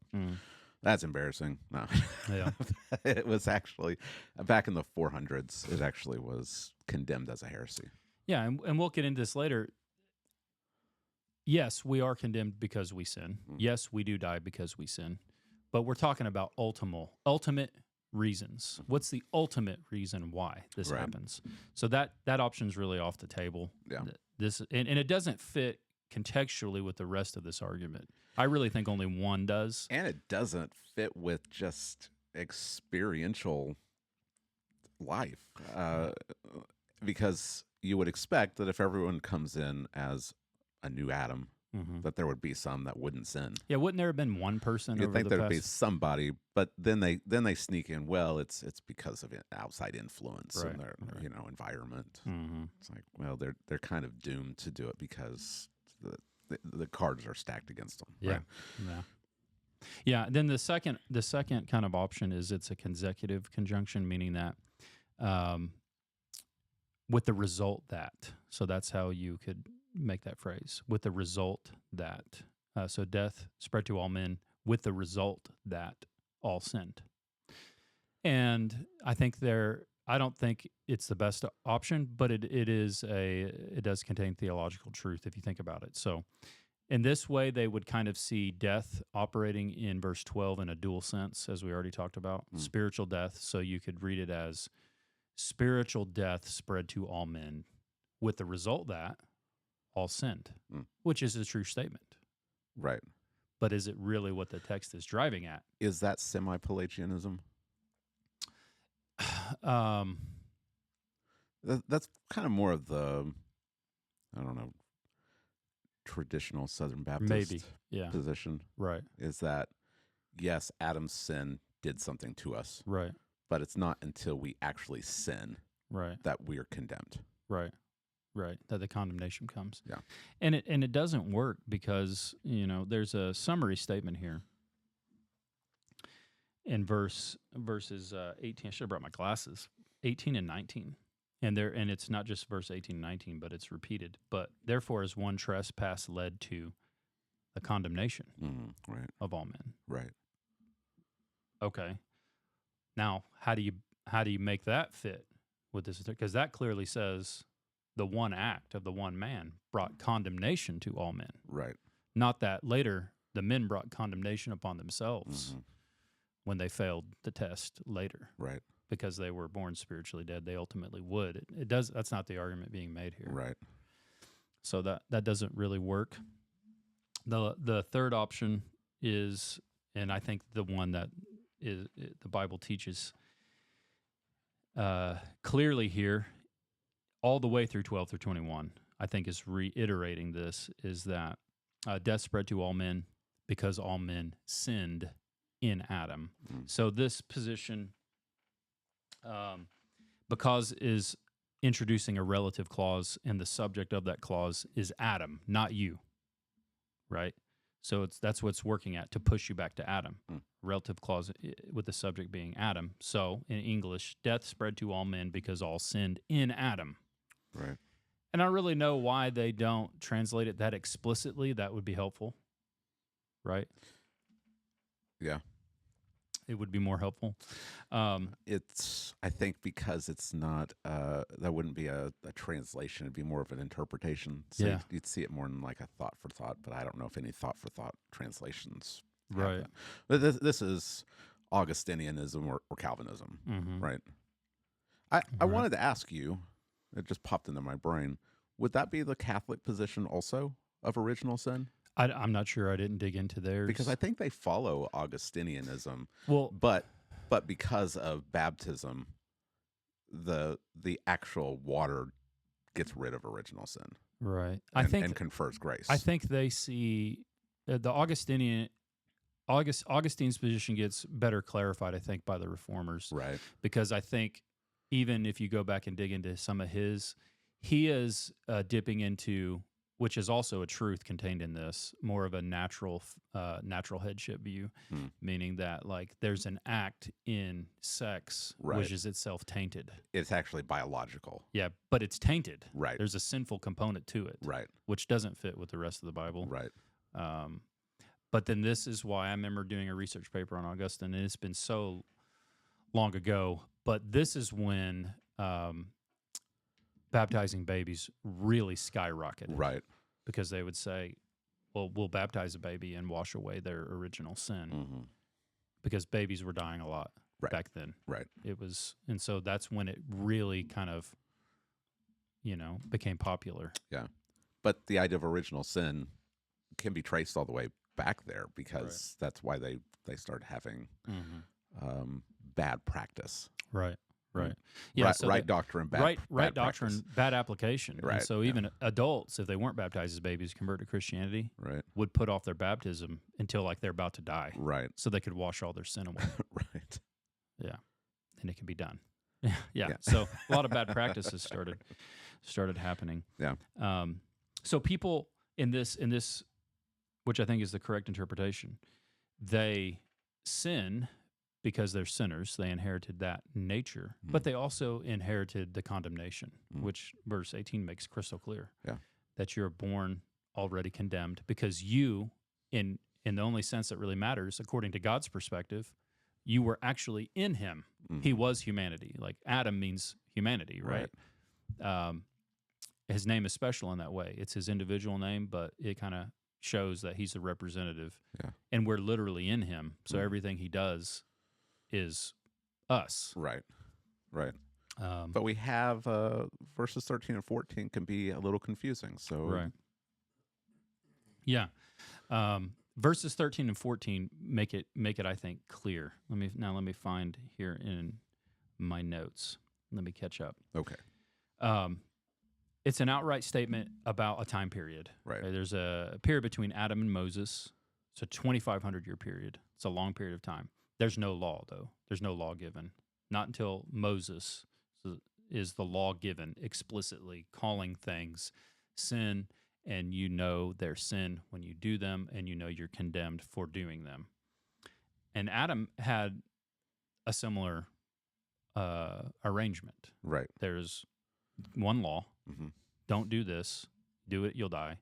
That's embarrassing. No. Yeah. It was actually back in the 400s. It actually was condemned as a heresy. Yeah, and we'll get into this later. Yes, we are condemned because we sin. Yes, we do die because we sin. But we're talking about ultimate reasons. What's the ultimate reason why this happens? So that option's really off the table. Yeah. And it doesn't fit contextually with the rest of this argument. I really think only one does. And it doesn't fit with just experiential life. Because you would expect that if everyone comes in as a new Adam, that there would be some that wouldn't sin. Yeah, wouldn't there have been one person? You'd over think the there'd be past? somebody, but then they sneak in. Well, it's because of outside influence and their environment. It's like, well, they're kind of doomed to do it because the cards are stacked against them. Yeah, right? Yeah. Then the second kind of option is it's a consecutive conjunction, meaning that with the result that. So that's how you could make that phrase, with the result that. So death spread to all men with the result that all sinned. And I don't think it's the best option, but it does contain theological truth if you think about it. So in this way, they would kind of see death operating in verse 12 in a dual sense, as we already talked about, spiritual death. So you could read it as spiritual death spread to all men with the result that all sinned, which is a true statement. Right. But is it really what the text is driving at? Is that semi-Pelagianism? That's kind of more of the, I don't know, traditional Southern Baptist position. Right. Is that, yes, Adam's sin did something to us. Right. But it's not until we actually sin that we are condemned. Right. Right. That the condemnation comes. Yeah. And it doesn't work because, there's a summary statement here in verses 18. I should have brought my glasses. 18 and 19. And it's not just verse 18 and 19, but it's repeated. But therefore, as one trespass led to the condemnation of all men. Right. Okay. Now, how do you make that fit with this? Because that clearly says the one act of the one man brought condemnation to all men. Right. Not that later the men brought condemnation upon themselves when they failed the test later. Right. Because they were born spiritually dead, they ultimately would. It does. That's not the argument being made here. Right. So that doesn't really work. The third option is, and I think the one that the Bible teaches clearly here, all the way through 12 through 21, I think is reiterating this, is that death spread to all men because all men sinned in Adam. So this position, because is introducing a relative clause, and the subject of that clause is Adam, not you, right? So that's what's working at, to push you back to Adam. Relative clause with the subject being Adam. So in English, death spread to all men because all sinned in Adam. Right. And I don't really know why they don't translate it that explicitly. That would be helpful, right? Yeah. It would be more helpful. I think because it's not, that wouldn't be a translation. It'd be more of an interpretation. So you'd see it more in like a thought for thought, but I don't know if any thought for thought translations have that. But this is Augustinianism or Calvinism, right? I wanted to ask you, it just popped into my brain, would that be the Catholic position also of original sin? I'm not sure. I didn't dig into theirs. Because I think they follow Augustinianism. Well, but because of baptism, the actual water gets rid of original sin. Right. And confers grace. I think they see the Augustine's position gets better clarified, I think, by the Reformers. Right. Because I think even if you go back and dig into some of his, he is dipping into, which is also a truth contained in this, more of a natural headship view, meaning that like there's an act in sex which is itself tainted. It's actually biological. Yeah, but it's tainted. Right. There's a sinful component to it. Right. Which doesn't fit with the rest of the Bible. Right. But then this is why I remember doing a research paper on Augustine, and it's been so long ago, but this is when baptizing babies really skyrocketed. Right. Because they would say, well, we'll baptize a baby and wash away their original sin. Because babies were dying a lot back then. Right. And so that's when it really kind of, became popular. Yeah. But the idea of original sin can be traced all the way back there, because that's why they started having bad practice. Right. Right. Yeah. Right, so right doctrine, bad right practice. doctrine, bad application. Right. And so even adults, if they weren't baptized as babies, convert to Christianity, Right. would put off their baptism until like they're about to die, Right. so they could wash all their sin away. Right. Yeah, and it can be done. Yeah. So a lot of bad practices started happening. Yeah. So people in this, which I think is the correct interpretation, they sin because they're sinners. They inherited that nature, but they also inherited the condemnation, which verse 18 makes crystal clear. Yeah. That you're born already condemned, because you, in the only sense that really matters, according to God's perspective, you were actually in him. He was humanity. Like Adam means humanity, right? His name is special in that way. It's his individual name, but it kind of shows that he's a representative, and we're literally in him. So everything he does is us. Right. But we have verses 13 and 14 can be a little confusing. So Yeah. Verses 13 and 14 make it I think clear. Let me find here in my notes. Let me catch up. Okay. It's an outright statement about a time period. Right. There's a period between Adam and Moses. It's a 2,500 year period. It's a long period of time. There's no law, though. There's no law given. Not until Moses is the law given explicitly, calling things sin, and you know they're sin when you do them, and you know you're condemned for doing them. And Adam had a similar arrangement. Right. There's one law. Don't do this. Do it, you'll die.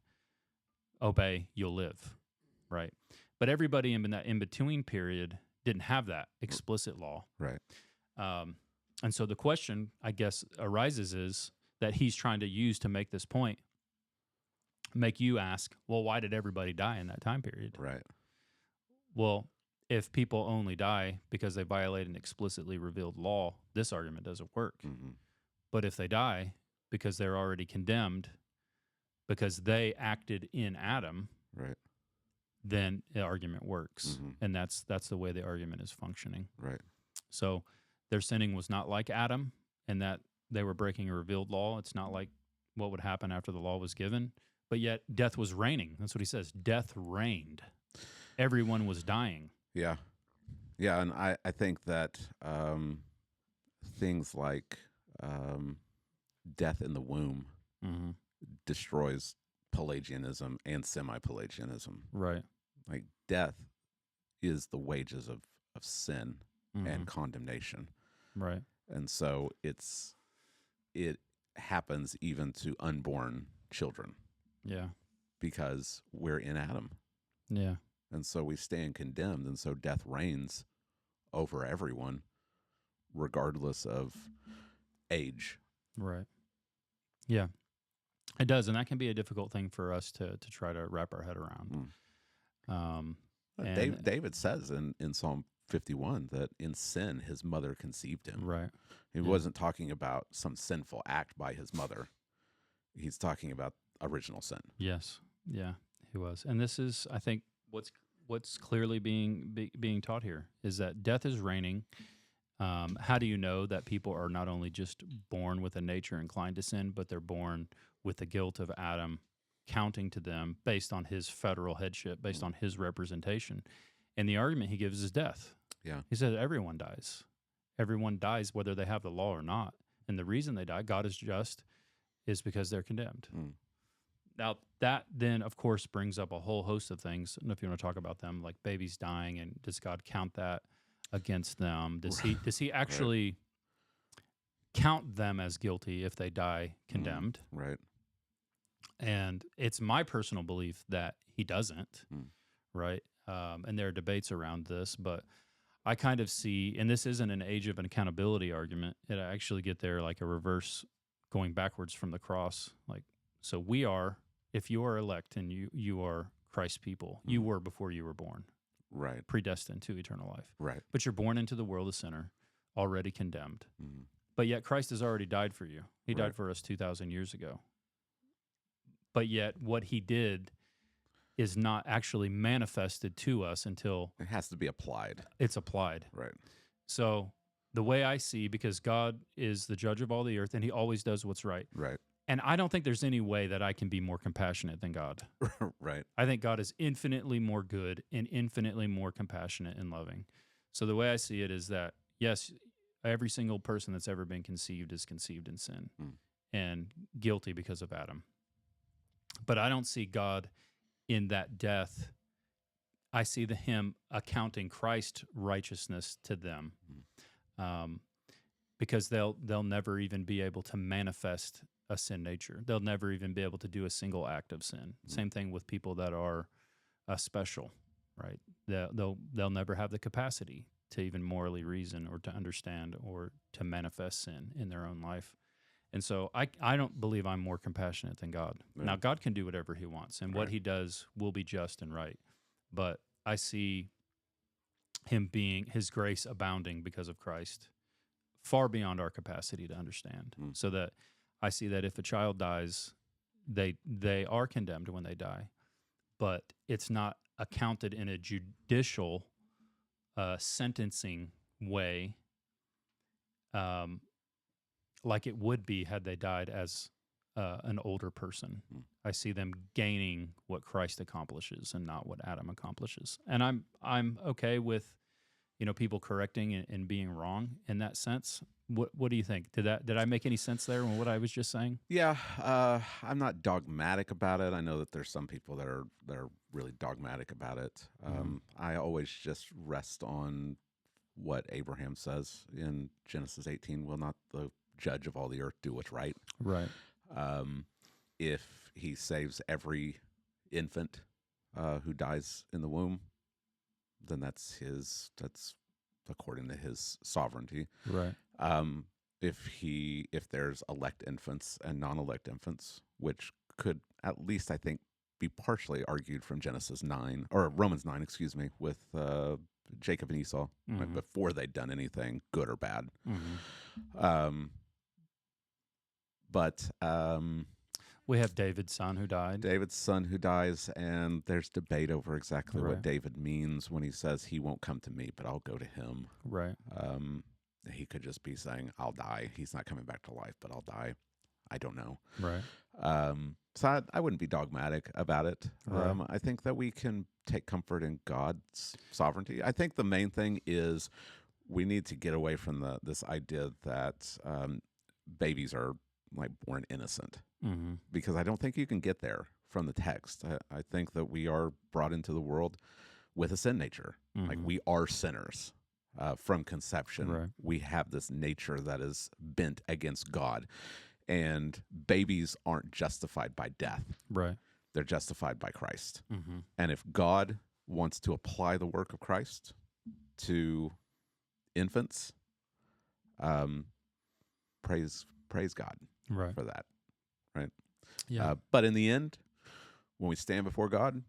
Obey, you'll live. Right. But everybody in that in-between period didn't have that explicit law. Right. And so the question, I guess, arises is that he's trying to use to make this point, make you ask, well, why did everybody die in that time period? Right. Well, if people only die because they violate an explicitly revealed law, this argument doesn't work. But if they die because they're already condemned, because they acted in Adam, right, then the argument works. And that's the way the argument is functioning. Right. So their sinning was not like Adam, in that they were breaking a revealed law. It's not like what would happen after the law was given. But yet death was reigning. That's what he says. Death reigned. Everyone was dying. Yeah. Yeah, and I think that things like death in the womb destroys Pelagianism and semi-Pelagianism. Right. Like death is the wages of sin and condemnation. Right. And so it happens even to unborn children. Yeah. Because we're in Adam. Yeah. And so we stand condemned, and so death reigns over everyone, regardless of age. Right. Yeah. It does, and that can be a difficult thing for us to try to wrap our head around. David says in Psalm 51 that in sin his mother conceived him. Right. He wasn't talking about some sinful act by his mother. He's talking about original sin. Yes. Yeah, he was. And this is, I think, what's clearly being taught here is that death is reigning. How do you know that people are not only just born with a nature inclined to sin, but they're born with the guilt of Adam counting to them based on his federal headship, based on his representation? And the argument he gives is death. Yeah. He said everyone dies. Everyone dies whether they have the law or not. And the reason they die, God is just, is because they're condemned. Now, that then, of course, brings up a whole host of things. I don't know if you want to talk about them, like babies dying, and does God count that against them? Does he actually count them as guilty if they die condemned? Right. And it's my personal belief that he doesn't, right? And there are debates around this, but I kind of see, and this isn't an age of an accountability argument. It actually get there like a reverse, going backwards from the cross. Like, so we are, if you are elect and you are Christ's people, you were before you were born. Right. Predestined to eternal life. Right. But you're born into the world a sinner, already condemned. But yet Christ has already died for you. He died for us 2,000 years ago. but yet what he did is not actually manifested to us until It has to be applied. it's applied. Right. So the way I see, because God is the judge of all the earth and he always does what's right. Right. And I don't think there's any way that I can be more compassionate than God. Right. I think God is infinitely more good and infinitely more compassionate and loving. So the way I see it is that, yes, every single person that's ever been conceived is conceived in sin and guilty because of Adam. But I don't see God in that death. I see him accounting Christ's righteousness to them, because they'll never even be able to manifest a sin nature. They'll never even be able to do a single act of sin. Same thing with people that are special, right? They'll never have the capacity to even morally reason or to understand or to manifest sin in their own life. And so I don't believe I'm more compassionate than God. Yeah. Now, God can do whatever he wants, and what he does will be just and right. But I see him being, his grace abounding because of Christ, far beyond our capacity to understand. So that I see that if a child dies, they are condemned when they die, but it's not accounted in a judicial sentencing way, like it would be had they died as an older person. I see them gaining what Christ accomplishes and not what Adam accomplishes. And I'm okay with, people correcting and being wrong in that sense. What do you think? Did I make any sense there in what I was just saying? Yeah, I'm not dogmatic about it. I know that there's some people that are really dogmatic about it. I always just rest on what Abraham says in Genesis 18. Will not the judge of all the earth do what's right? Right. If he saves every infant who dies in the womb, then that's according to his sovereignty. Right. If there's elect infants and non-elect infants, which could at least, I think, be partially argued from Genesis 9 or Romans 9, excuse me, with Jacob and Esau, right, before they'd done anything good or bad. But we have David's son who died. David's son who dies, and there's debate over exactly what David means when he says he won't come to me, but I'll go to him. Right. He could just be saying, I'll die. He's not coming back to life, but I'll die. I don't know. Right. So I wouldn't be dogmatic about it. Right. I think that we can take comfort in God's sovereignty. I think the main thing is we need to get away from this idea that babies are like born innocent, because I don't think you can get there from the text. I think that we are brought into the world with a sin nature. Like we are sinners. From conception, right. We have this nature that is bent against God, and babies aren't justified by death. Right. They're justified by Christ. And if God wants to apply the work of Christ to infants, praise God for that, right? Yeah. But in the end, when we stand before God,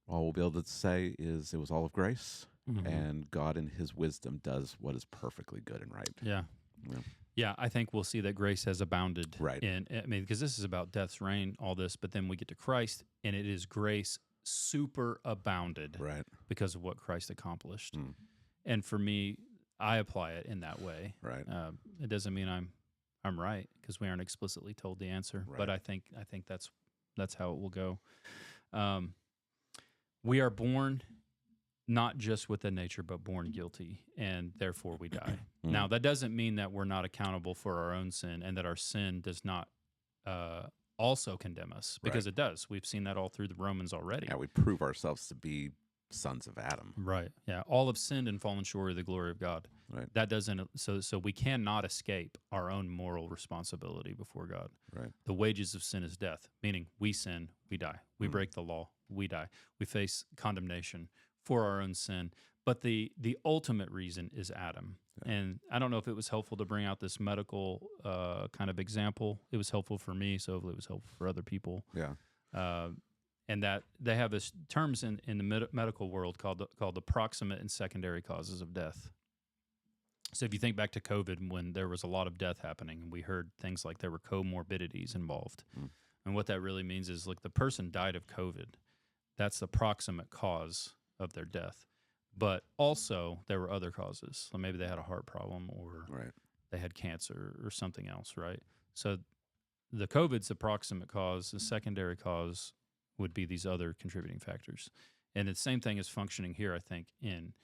all we'll be able to say is it was all of grace. And God in his wisdom does what is perfectly good and right. Yeah, I think we'll see that grace has abounded. Right. Because this is about death's reign, all this, but then we get to Christ, and it is grace super abounded. Right. Because of what Christ accomplished. And for me, I apply it in that way. Right. It doesn't mean I'm right, because we aren't explicitly told the answer. Right. But I think that's how it will go. We are born not just with a nature, but born guilty, and therefore we die. Now, that doesn't mean that we're not accountable for our own sin and that our sin does not also condemn us, because it does. We've seen that all through the Romans already. Yeah, we prove ourselves to be sons of Adam. Right. Yeah. All have sinned and fallen short of the glory of God. Right. That doesn't. So we cannot escape our own moral responsibility before God. Right. The wages of sin is death, meaning we sin, we die. We break the law, we die. We face condemnation for our own sin. But the ultimate reason is Adam. Yeah. And I don't know if it was helpful to bring out this medical kind of example. It was helpful for me, so hopefully it was helpful for other people. Yeah. And that they have this terms in the medical world called the proximate and secondary causes of death. So if you think back to COVID, when there was a lot of death happening, and we heard things like there were comorbidities involved. And what that really means is, like, the person died of COVID. That's the proximate cause of their death. But also, there were other causes. So maybe they had a heart problem, or Right. they had cancer or something else, right? So the COVID's the proximate cause. The secondary cause would be these other contributing factors. And the same thing is functioning here, I think, in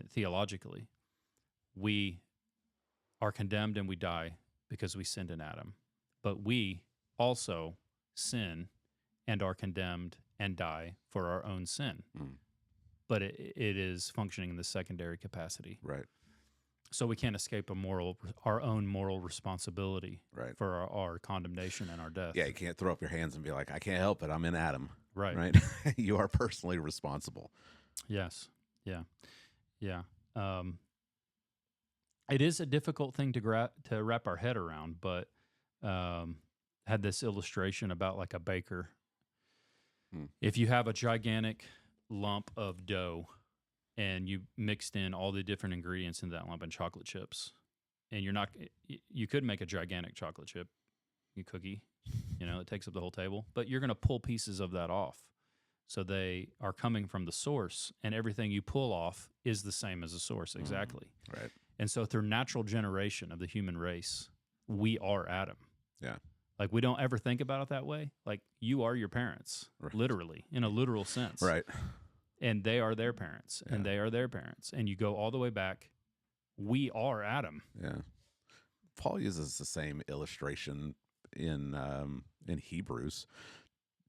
theologically. We are condemned and we die because we sinned in Adam. But we also sin and are condemned and die for our own sin. Mm. But it is functioning in the secondary capacity. Right. So we can't escape our own moral responsibility Right. for our condemnation and our death. Yeah, you can't throw up your hands and be like, I can't help it. I'm in Adam. Right. Right. You are personally responsible. Yes. Yeah. Yeah. It is a difficult thing to wrap our head around, but had this illustration about like a baker. If you have a gigantic lump of dough and you mixed in all the different ingredients in that lump and chocolate chips, and you could make a gigantic chocolate chip cookie, it takes up the whole table, but you're going to pull pieces of that off. So they are coming from the source, and everything you pull off is the same as the source, exactly. Right. And so through natural generation of the human race, we are Adam. Yeah. Like, we don't ever think about it that way. Like, you are your parents, Right. literally, in a literal sense. Right. And they are their parents, and they are their parents. And you go all the way back. We are Adam. Yeah. Paul uses the same illustration in Hebrews,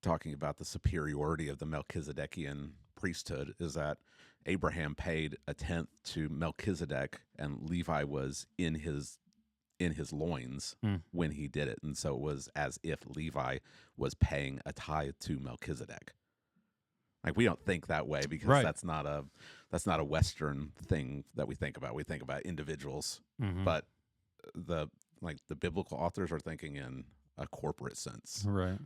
talking about the superiority of the Melchizedekian priesthood, is that Abraham paid a tenth to Melchizedek, and Levi was in his loins when he did it, and so it was as if Levi was paying a tithe to Melchizedek. Like, we don't think that way because that's not a Western thing that we think about. We think about individuals, but the biblical authors are thinking in a corporate sense. Right.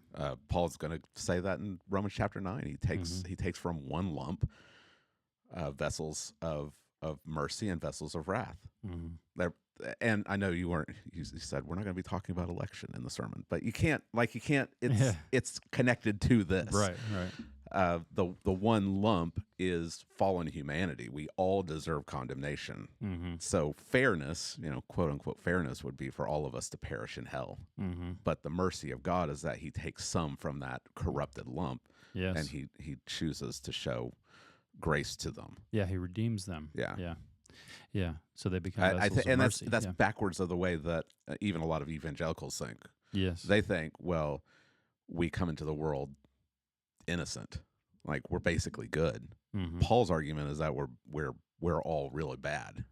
Paul's going to say that in Romans chapter 9. He takes from one lump vessels of mercy and vessels of wrath. And I know you said we're not going to be talking about election in the sermon, but you can't. It's connected to this. Right. The one lump is fallen humanity. We all deserve condemnation. So fairness, quote unquote fairness, would be for all of us to perish in hell. But the mercy of God is that He takes some from that corrupted lump, and he chooses to show grace to them. Yeah, He redeems them. Yeah. So they become vessels of and mercy. that's backwards of the way that even a lot of evangelicals think. Yes. They think, well, we come into the world innocent, like we're basically good. Paul's argument is that we're all really bad,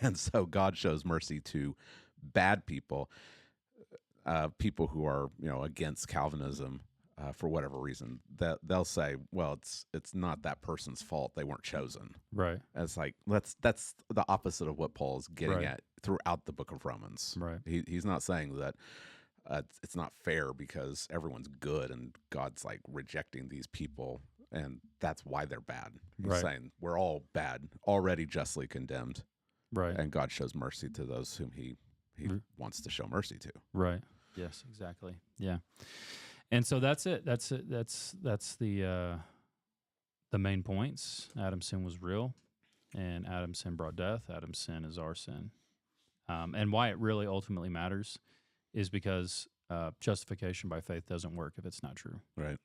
and so God shows mercy to bad people, people who are against Calvinism for whatever reason. That they'll say, well, it's not that person's fault; they weren't chosen. Right. It's like that's the opposite of what Paul's getting at throughout the book of Romans. Right. He's not saying that. It's not fair because everyone's good and God's like rejecting these people and that's why they're bad. He's saying we're all bad, already justly condemned. Right. And God shows mercy to those whom he wants to show mercy to. Right. Yes, exactly. Yeah. And so that's it. That's the main points. Adam's sin was real, and Adam's sin brought death. Adam's sin is our sin. And why it really ultimately matters is because justification by faith doesn't work if it's not true. Right.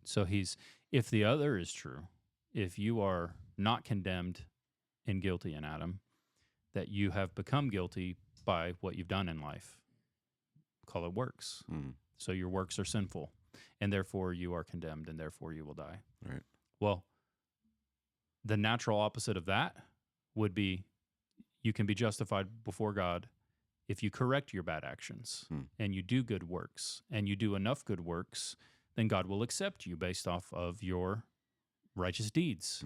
So if the other is true, if you are not condemned and guilty in Adam, that you have become guilty by what you've done in life, call it works. So your works are sinful, and therefore you are condemned, and therefore you will die. Right. Well, the natural opposite of that would be you can be justified before God if you correct your bad actions and you do good works and you do enough good works, then God will accept you based off of your righteous deeds,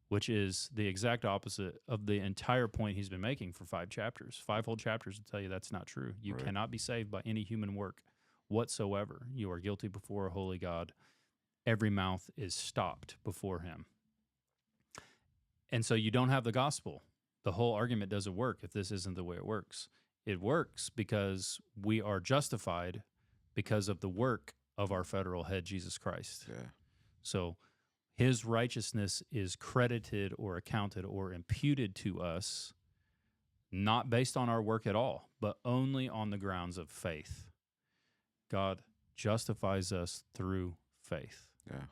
which is the exact opposite of the entire point he's been making for 5 chapters. 5 whole chapters to tell you that's not true. You cannot be saved by any human work whatsoever. You are guilty before a holy God. Every mouth is stopped before him. And so you don't have the gospel. The whole argument doesn't work if this isn't the way it works. It works because we are justified because of the work of our federal head, Jesus Christ. Yeah. So his righteousness is credited or accounted or imputed to us, not based on our work at all, but only on the grounds of faith. God justifies us through faith. Yeah.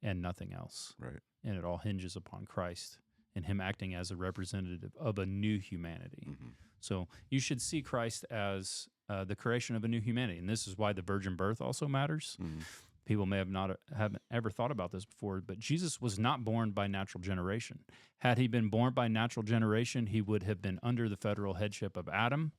And nothing else. Right. And it all hinges upon Christ and him acting as a representative of a new humanity. Mm-hmm. So you should see Christ as the creation of a new humanity. And this is why the virgin birth also matters. Mm-hmm. People may haven't ever thought about this before, but Jesus was not born by natural generation. Had he been born by natural generation, he would have been under the federal headship of Adam,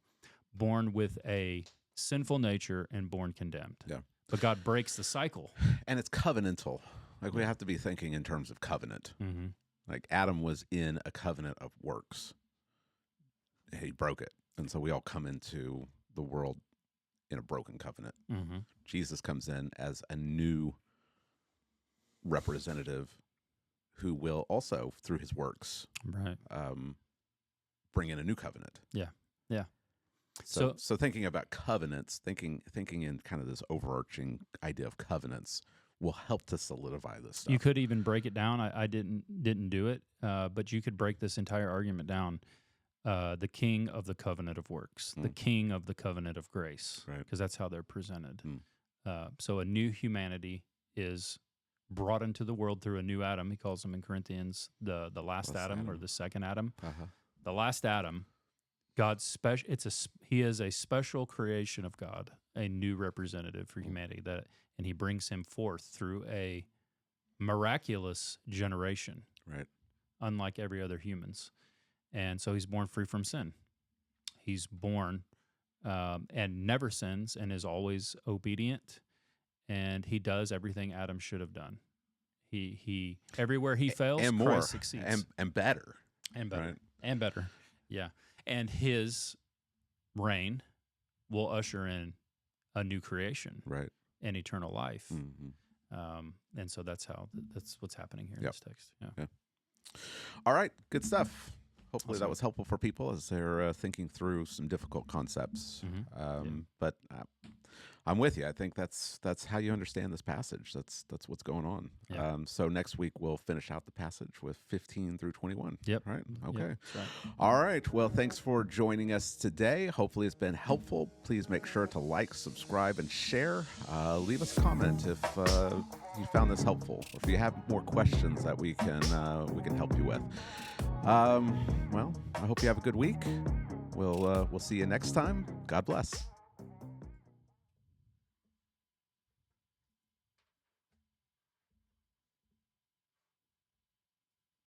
born with a sinful nature and born condemned. Yeah. But God breaks the cycle. And it's covenantal. Like, we have to be thinking in terms of covenant. Mm-hmm. Like, Adam was in a covenant of works. He broke it. And so we all come into the world in a broken covenant. Mm-hmm. Jesus comes in as a new representative who will also, through his works, Right. Bring in a new covenant. Yeah. Yeah. So thinking about covenants, thinking in kind of this overarching idea of covenants will help to solidify this stuff. You could even break it down. I didn't do it, but you could break this entire argument down. The king of the covenant of works, the king of the covenant of grace, Right. because that's how they're presented. So a new humanity is brought into the world through a new Adam. He calls them in Corinthians the last Adam, or the second Adam. Uh-huh. The last Adam, God's special. He is a special creation of God, a new representative for humanity. And he brings him forth through a miraculous generation, Right. unlike every other humans. And so he's born free from sin. He's born and never sins and is always obedient. And he does everything Adam should have done. He everywhere he fails, and more, Christ succeeds. and better. And better. Right. And better. Yeah. And his reign will usher in a new creation. Right. And eternal life. Mm-hmm. And so that's what's happening here in Yep. this text. Yeah. All right. Good stuff. Hopefully that was helpful for people as they're thinking through some difficult concepts. Mm-hmm. But I'm with you. I think that's how you understand this passage. That's what's going on. Yeah. So next week we'll finish out the passage with 15 through 21. Yep. Right. Okay. Yep, that's right. All right. Well, thanks for joining us today. Hopefully it's been helpful. Please make sure to like, subscribe, and share. Leave us a comment if you found this helpful, or if you have more questions that we can help you with. Well, I hope you have a good week. We'll see you next time. God bless.